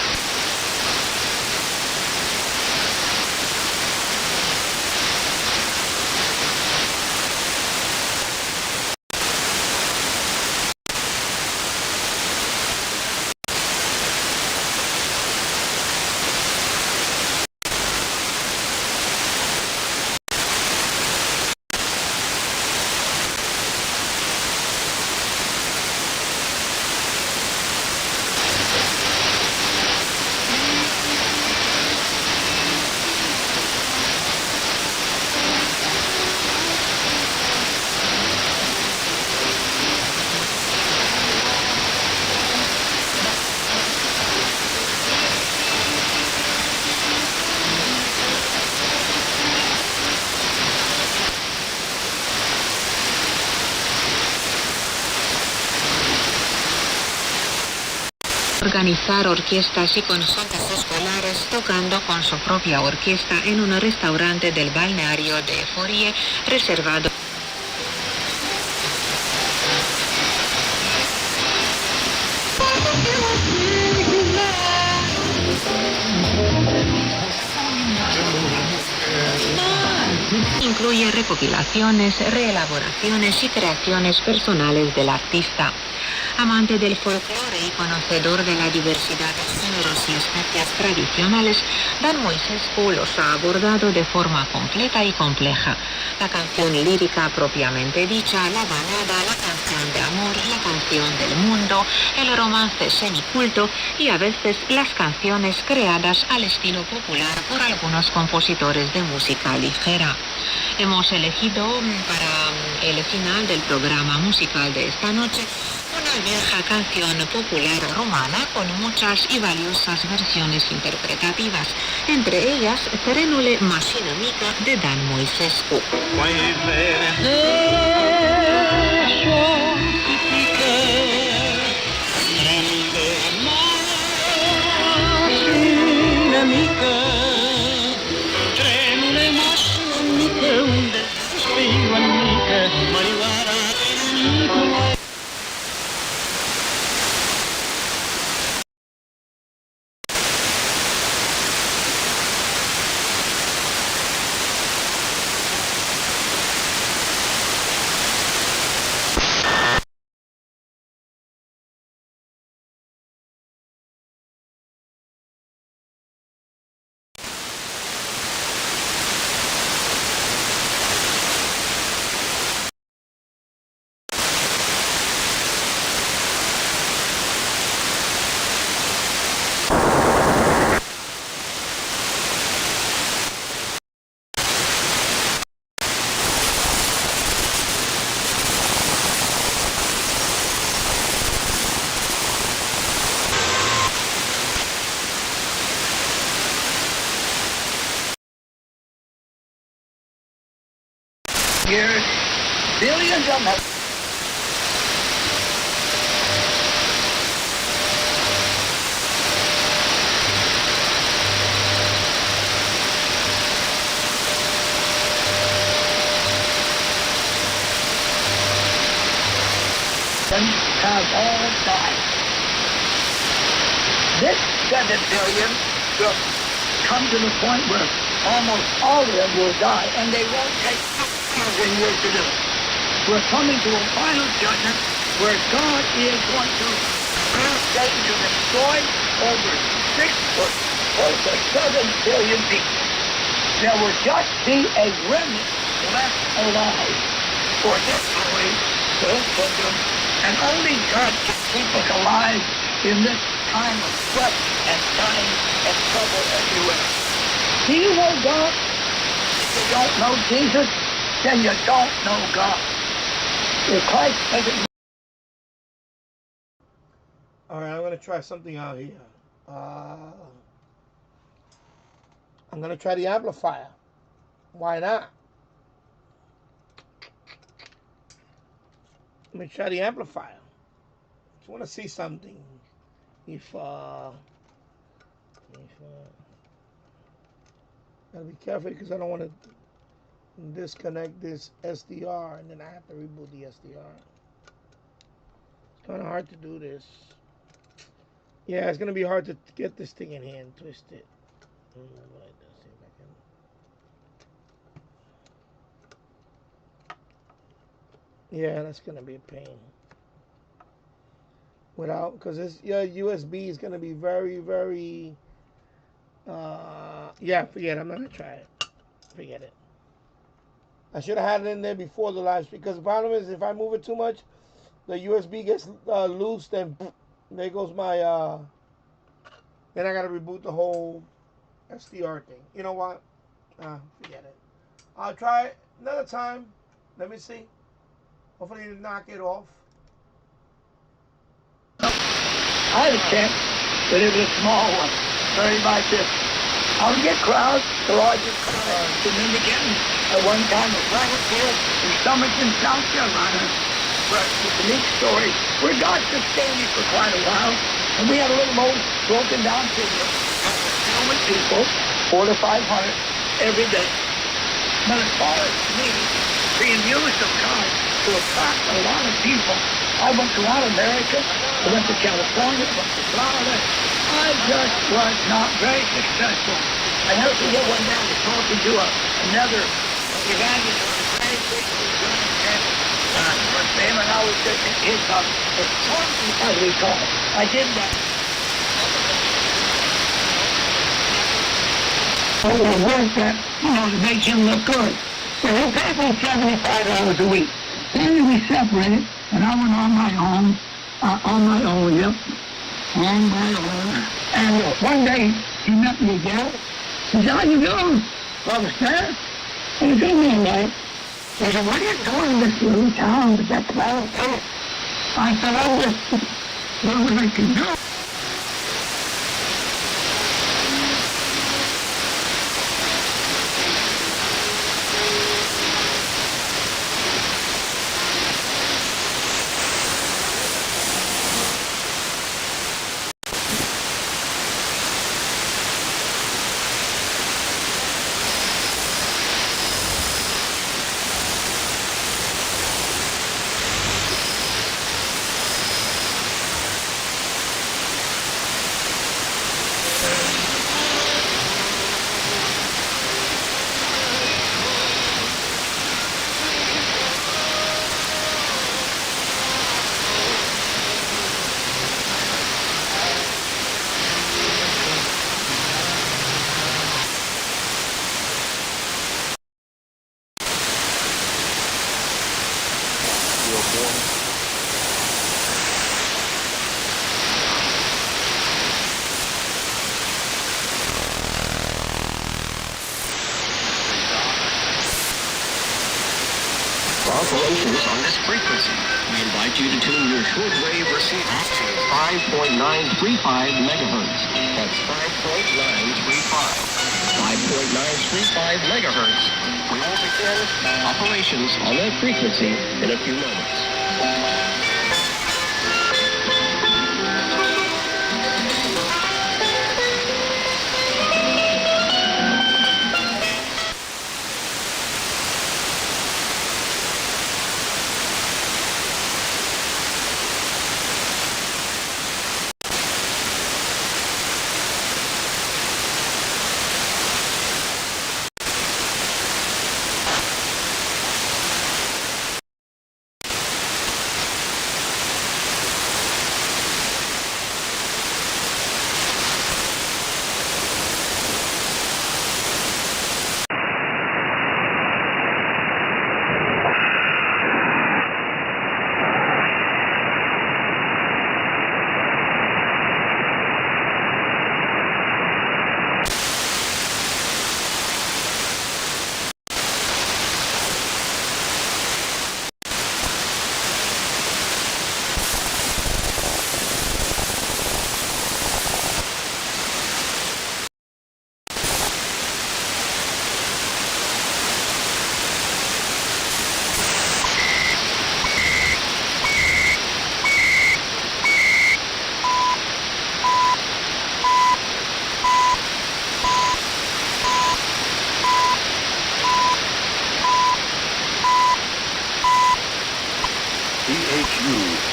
Organizar orquestas y conjuntos escolares tocando con su propia orquesta en un restaurante del balneario de Forie reservado. Incluye recopilaciones, reelaboraciones y creaciones personales del artista. Amante del folclore y conocedor de la diversidad de géneros y especies tradicionales, Dan Moisescu los ha abordado de forma completa y compleja. La canción lírica propiamente dicha, la balada, la canción de amor, la canción del mundo, el romance semiculto y a veces las canciones creadas al estilo popular por algunos compositores de música ligera. Hemos elegido para el final del programa musical de esta noche una vieja canción popular romana con muchas y valiosas versiones interpretativas, entre ellas Trenule Mașină mică de Dan Moisescu. Years, billions of them. Have all died. This 7 billion will come to the point where almost all of them will die, and they won't take 1,000 years to do it. We're coming to a final judgment where God is going to use Satan to destroy over 7 billion people. There will just be a remnant left alive for this glory, for his kingdom, and only God can keep us alive in this time of sweat and time and trouble everywhere. Do you know God? If you don't know Jesus, then you don't know God. If Christ doesn't... All right, I'm going to try something out here. I'm going to try the amplifier. Why not? Let me try the amplifier. Just want to see something. Gotta be careful because I don't want to disconnect this SDR and then I have to reboot the SDR. It's kind of hard to do this. Yeah, it's gonna be hard to get this thing in here and twist it. Yeah, that's gonna be a pain. Without, because this USB is gonna be very, very. Yeah, forget it. I'm not gonna try it. Forget it. I should have had it in there before the live stream, because the problem is if I move it too much, the USB gets loose, then there goes my. Then I gotta reboot the whole SDR thing. You know what? Forget it. I'll try it another time. Let me see. Hopefully to knock it off. I had a tent, but it was a small one, very like this. I would get crowds, the largest crowd in Indiana at one time was Battlefield in Somerton, South Carolina, where it's a unique story, where God sustained me for quite a while. And we had a little old broken down figure. Human people, 400 to 500 every day. But as far as me being used of God to attract a lot of people, I went throughout America, I went to California, I went to Florida. I just was not very successful. I never forget one day I was talking to another evangelist on a very big for him, and I was just in his talking as we call it. I did that. Work that, to make him look good. So he paid me $75 a week. Then we separated, and I went on my own, on my own. And one day he met me again. He said, "How you doing, Brother Stan?" I said, "Man, man." He said, "What are you doing in this little town with that small town?" I said, "I'm just doing what I can do." Operations on this frequency. We invite you to tune your shortwave receiver to 5.935 megahertz. That's 5.935. 5.935 megahertz. We will begin operations on that frequency in a few moments.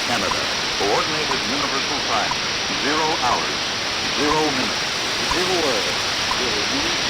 Canada. Coordinated Universal Time. 0 hours, 0 minutes, 0 words, 0 minutes.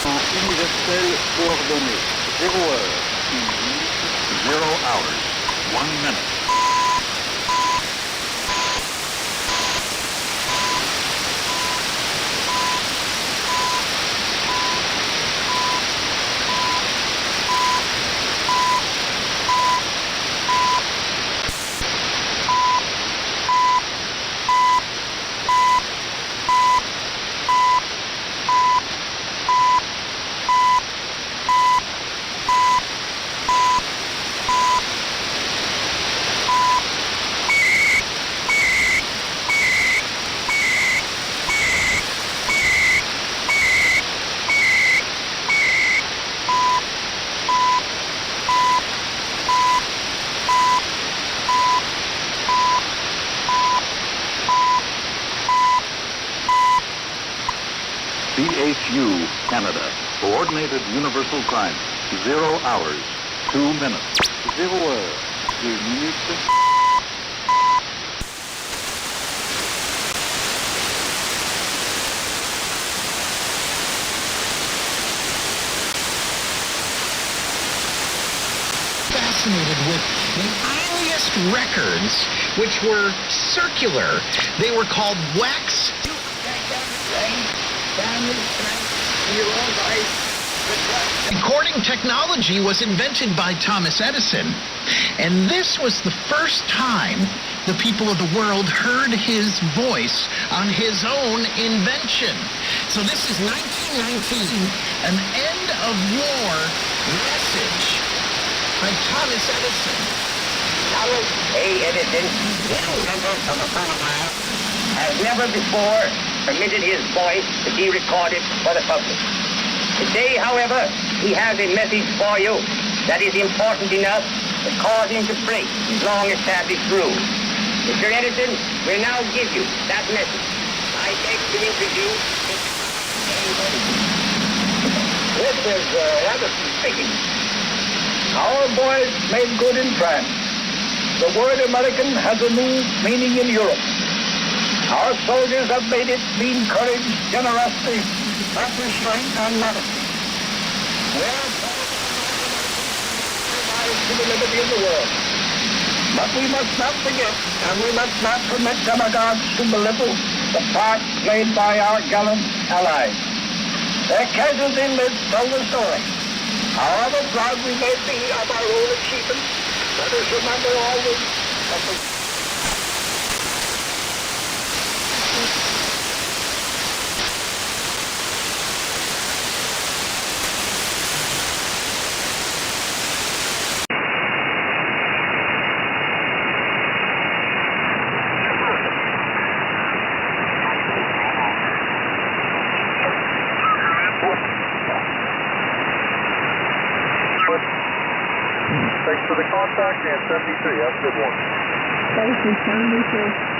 Universel coordonné. 0 heure, 1 minute, 0 hours, 1 minute. CHU, Canada. Coordinated Universal Crime. 0 hours, 2 minutes. 0 heure, 2 minutes. Fascinated with the earliest records, which were circular. They were called wax. Recording technology was invented by Thomas Edison, and this was the first time the people of the world heard his voice on his own invention. So this is 1919, an end of war message by Thomas Edison. Thomas A. Edison, the inventor of the phonograph, has never before permitted his voice to be recorded for the public. Today, however, he has a message for you that is important enough to cause him to break his long-established rule. Mr. Edison will now give you that message. I beg to introduce This is Edison speaking. Our boys made good in France. The word American has a new meaning in Europe. Our soldiers have made it mean courage, generosity, rapid strength, and modesty. We are to the liberty of the world. But we must not forget, and we must not permit demagogues to belittle the part played by our gallant allies. Their casualty lists tell the story. However proud we may be of our own achievements, let us remember always that the Thanks for the contact, and 73, have a good one. Thank you, 73.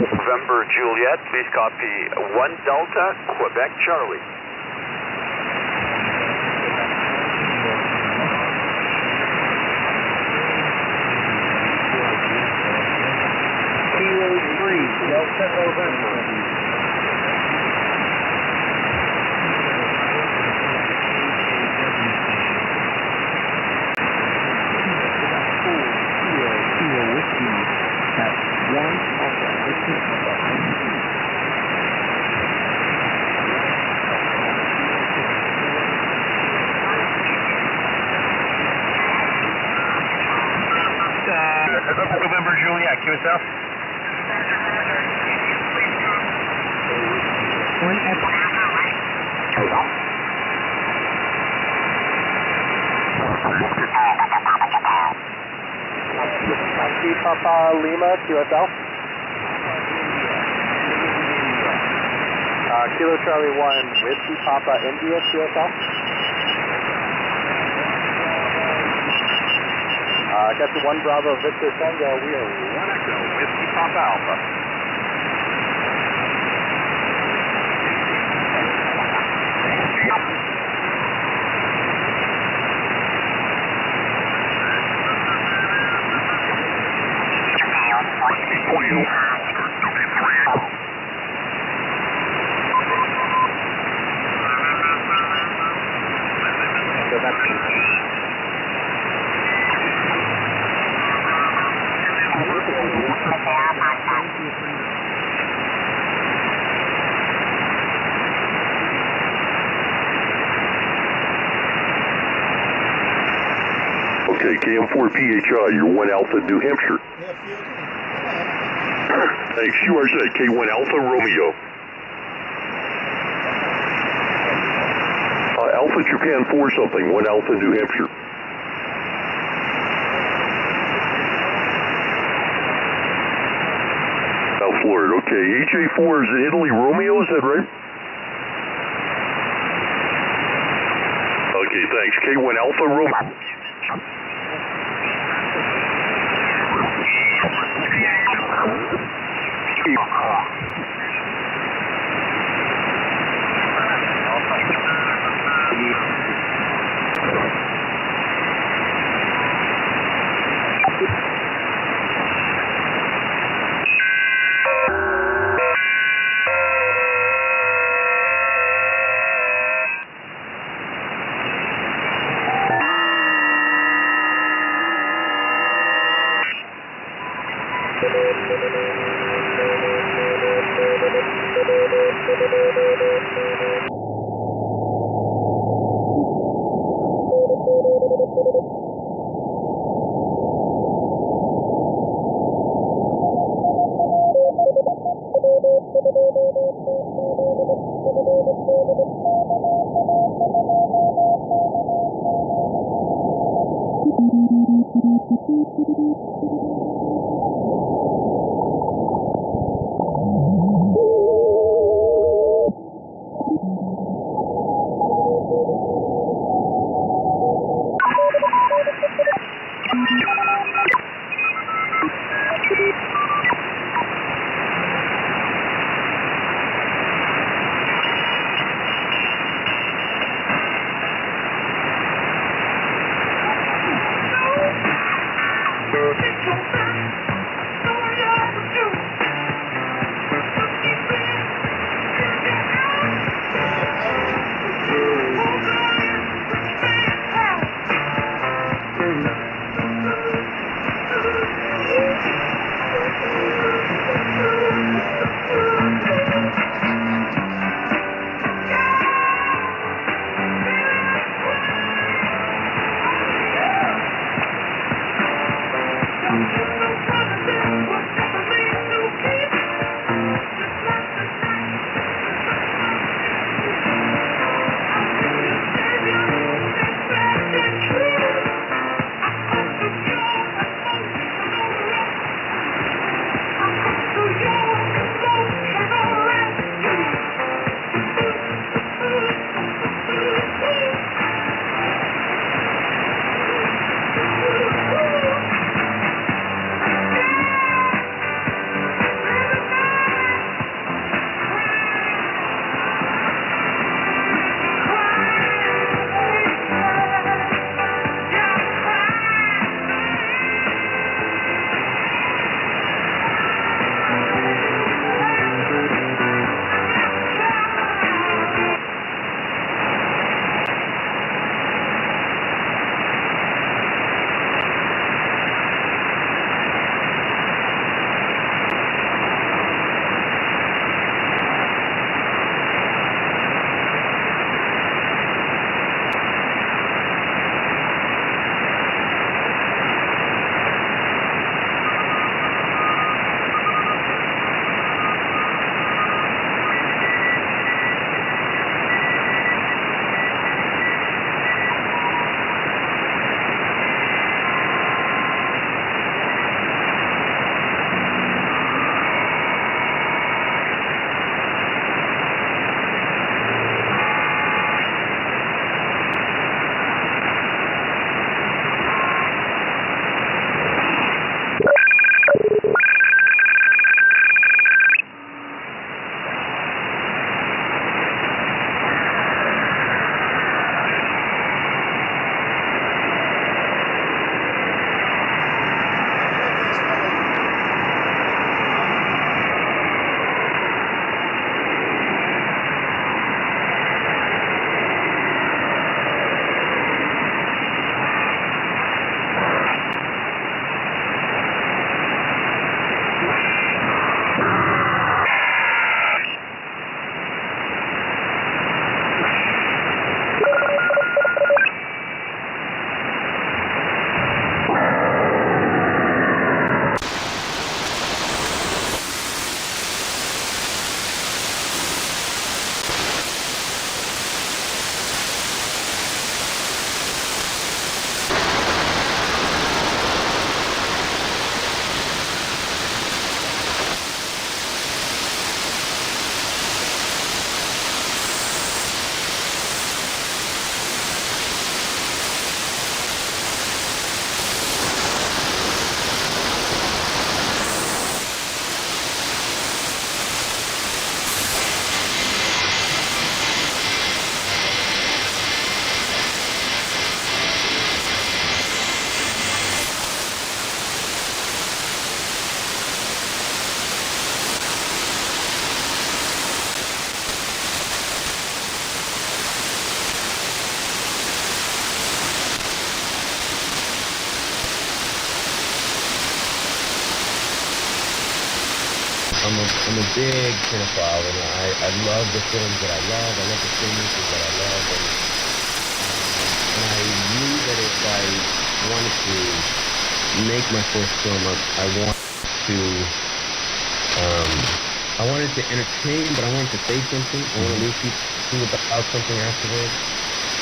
November Juliet, please copy 1 Delta, Quebec Charlie. Kilo 3, Delta November. November Juliet, QSL. Papa Lima, QSL. Kilo Charlie 1, Whiskey Papa India, QSL. Got the 1 Bravo Victor Tango. We are 1 Echo, Whiskey Papa Alpha. Okay, KM4PHI, you're 1 Alpha, New Hampshire. Thanks, QRZ, K1 Alpha, Romeo. Alpha Japan 4 something, 1 Alpha, New Hampshire. South Florida, okay. HA4 is Italy, Romeo, is that right? Okay, thanks. K1 Alpha, Romeo. I'm a big cinephile, and I love the films that I love. I love the filmmakers that I love, and I knew that if I wanted to make my first film, I wanted to entertain, but I wanted to say something. I want to leave people about something afterwards.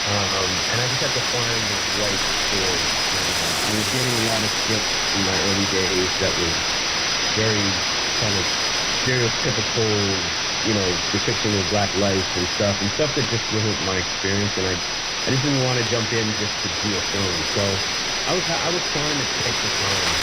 And I just had to find the right story. I was getting a lot of scripts in my early days that was very kind of stereotypical, depiction of black life and stuff that just wasn't my experience, and I just didn't want to jump in just to do a film. So I was trying to take the time,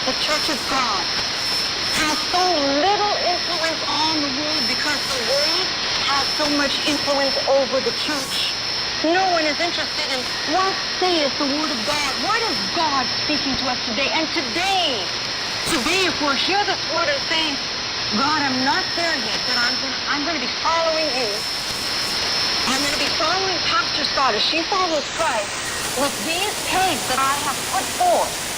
The Church of God has so little influence on the world because the world has so much influence over the church. No one is interested in what saith the Word of God. What is God speaking to us today? And today, if we're here this morning saying, God, I'm not there yet, but I'm going to be following you. I'm going to be following Pastor Scott as she follows Christ with these tapes that I have put forth.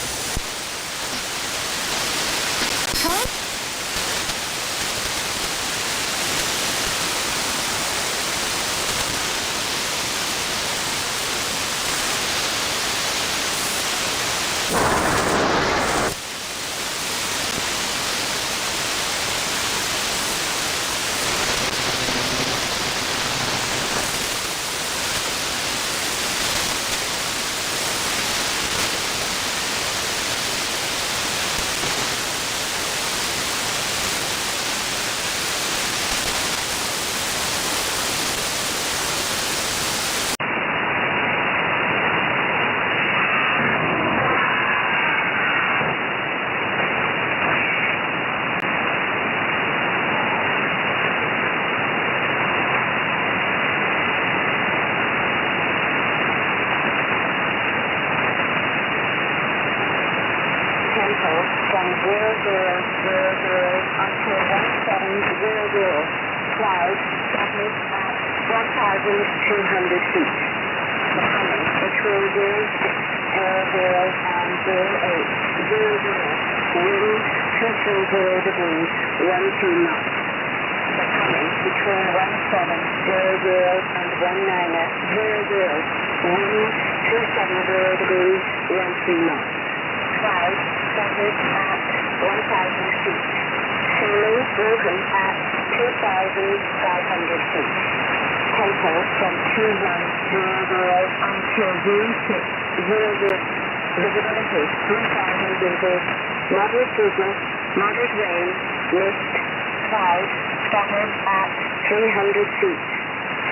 Moderate rain, mist, cloud, scattered at 300 feet.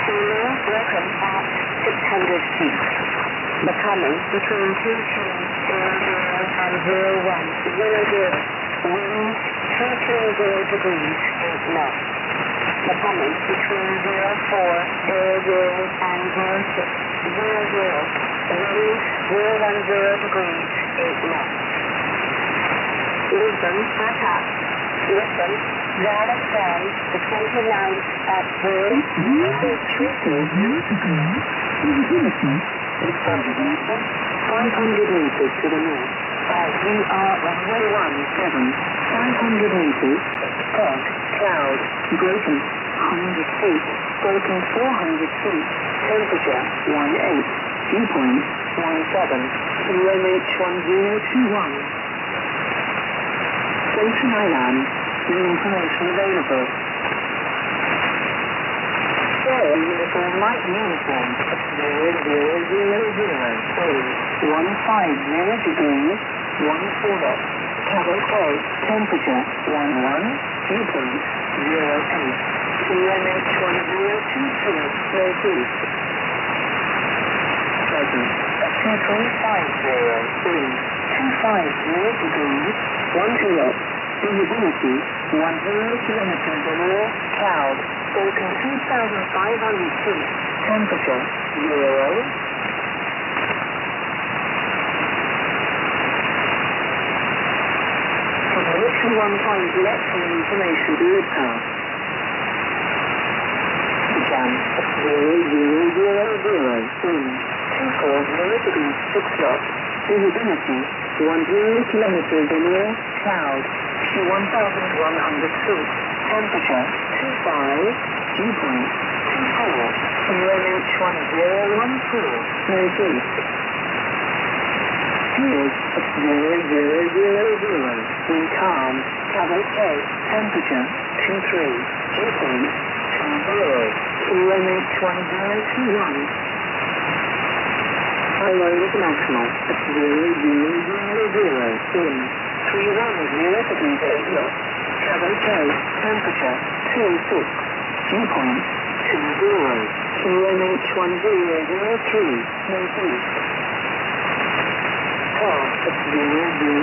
Solar broken at 600 feet. Becoming between 2200 and 0100. Wind 230 degrees 8 knots. Becoming between 0400 and 0600. Wind 010 degrees 8 knots. Listen, attack. Listen, Dallas Bay, the 29th at 0. It's 500 meters to the north. We are runway 17. 500 meters. Fog, cloud, broken 100 feet. Broken 400 feet. Temperature 18. Viewpoint 17. QMH 1021. Station Island. New information available. Share uniform light uniform. 0000. 150 degrees. 14 knots. Cavalcade, temperature 11, dew point 08, QNH 1022, northeast. Present, 2350, wind 250 degrees, 1 knot, visibility 10 kilometers or more, cloud, spoken 2,500 feet, temperature 0. Mission 1 finds electrical information broadcast. Began at 0000, wind 240 degrees 6 knots, visibility 10 kilometers or more, cloud, 1,100 feet, temperature 25, dew point 24, QNH 1014, northeast. Speed at 0000, wind calm, cavalcade, temperature 23, dew point 20, QNH 1021. Highway International at 0000, wind 310 degrees 8 knots, cavalcade, temperature 26, dew point 20, QNH 1003, northeast. At 0000, wind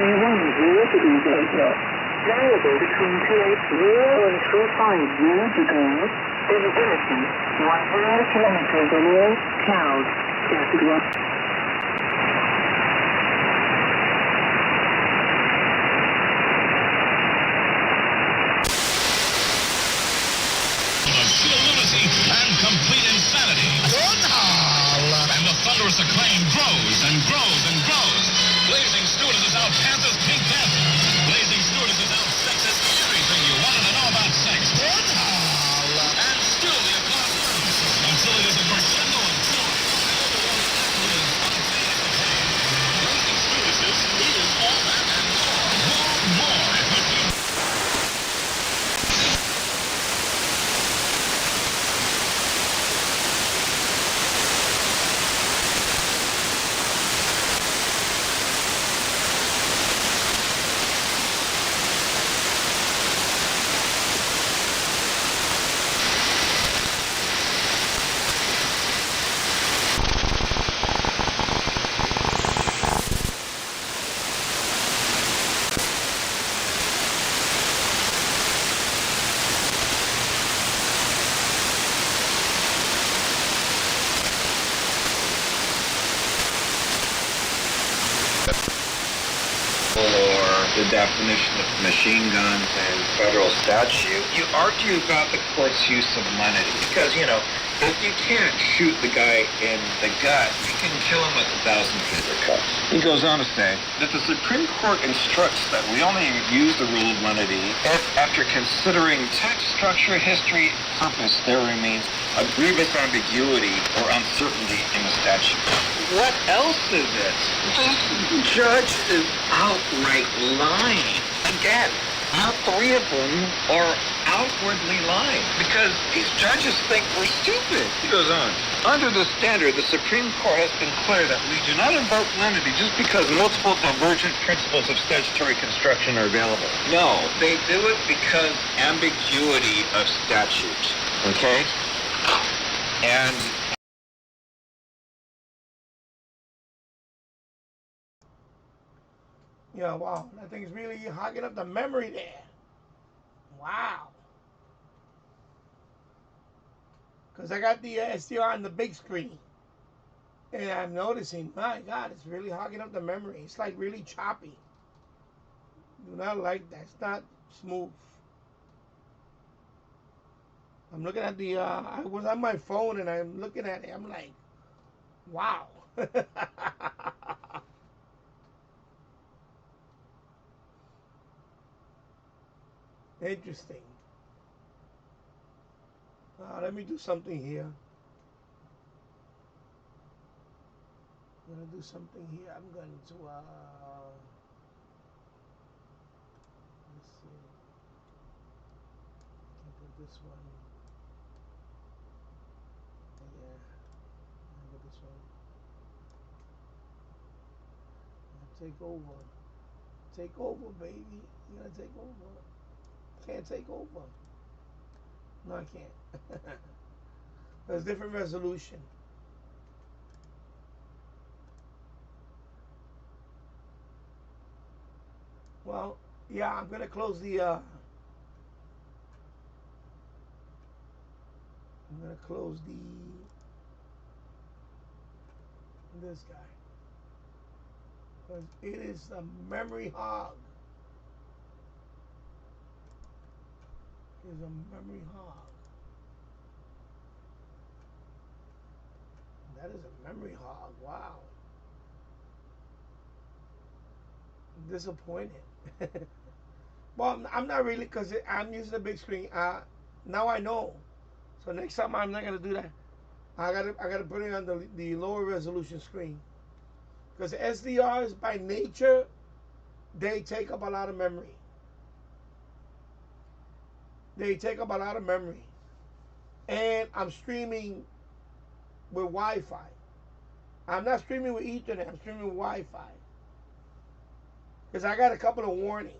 310 degrees 8 knots, variable between 280 and 350 degrees, visibility 10 kilometers or more, cloud, scattered rock. And complete insanity. And the thunderous acclaim grows and grows and grows. Blazing Stewardesses out Panthers Pink Panther. Blazing Stewardesses out sexes everything you wanted to know about sex. And still the applause comes until it is a crescendo of joy. Blazing Stewardesses is all that and more. Or the definition of machine guns and federal statute, you argue about the court's use of lenity. Because, if you can't shoot the guy in the gut, you can kill him with 1,000 finger cuts. He goes on to say that the Supreme Court instructs that we only use the rule of lenity if, after considering text, structure, history, purpose, there remains a grievous ambiguity or uncertainty in the statute. What else is it? The judge is outright lying. Again, all three of them are outwardly lying because these judges think we're stupid. He goes on. Under the standard, the Supreme Court has been clear that we do not invoke lenity just because multiple divergent principles of statutory construction are available. No, they do it because ambiguity of statute. Okay? And yeah, wow, that thing's really hogging up the memory there. Wow. Because I got the SDR on the big screen. And I'm noticing, my God, it's really hogging up the memory. It's like really choppy. Do not like that. It's not smooth. I'm looking at the, I was on my phone and I'm looking at it. I'm like, wow. Interesting. Let me do something here. I'm going to do something here. I'm going to, let's see. I can put this one. Yeah. I put this one. I Take over. Take over, baby. You gotta take over. Can't take over. No, I can't. There's different resolution. Well, yeah, I'm gonna close the. I'm gonna close this guy because it is a memory hog. It is a memory hog. That is a memory hog. Wow. I'm disappointed. Well, I'm not really because I'm using the big screen. Now I know. So next time I'm not gonna do that. I gotta put it on the lower resolution screen because SDRs by nature they take up a lot of memory. They take up a lot of memory, and I'm streaming with Wi-Fi. I'm not streaming with Ethernet. I'm streaming with Wi-Fi because I got a couple of warnings.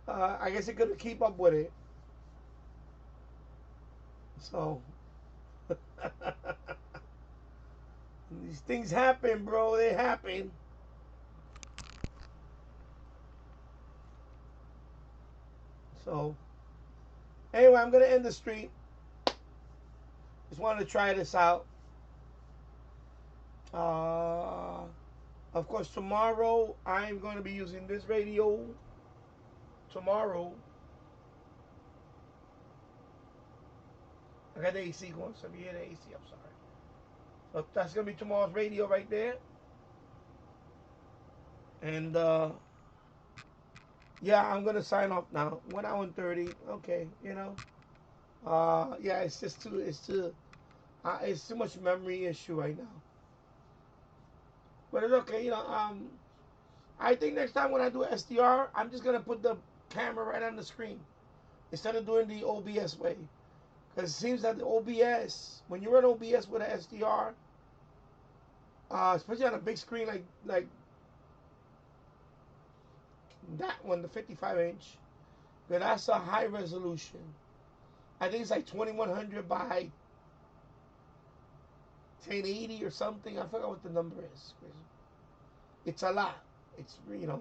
I guess it couldn't keep up with it. So these things happen, bro. They happen. So anyway, I'm gonna end the stream. Just wanted to try this out. Of course, tomorrow I'm going to be using this radio. Tomorrow, I got the AC going, so if you hear the AC, I'm sorry. So that's going to be tomorrow's radio right there. And yeah, I'm going to sign off now. 1 hour and 30. Okay, you know. Yeah, it's too much memory issue right now. But it's okay, you know. I think next time when I do SDR, I'm just going to put the camera right on the screen instead of doing the OBS way. Because it seems that the OBS, when you run OBS with an SDR, especially on a big screen like that one, the 55-inch, but that's a high resolution. I think it's like 2100 by 1080 or something. I forgot what the number is. It's a lot. It's, you know,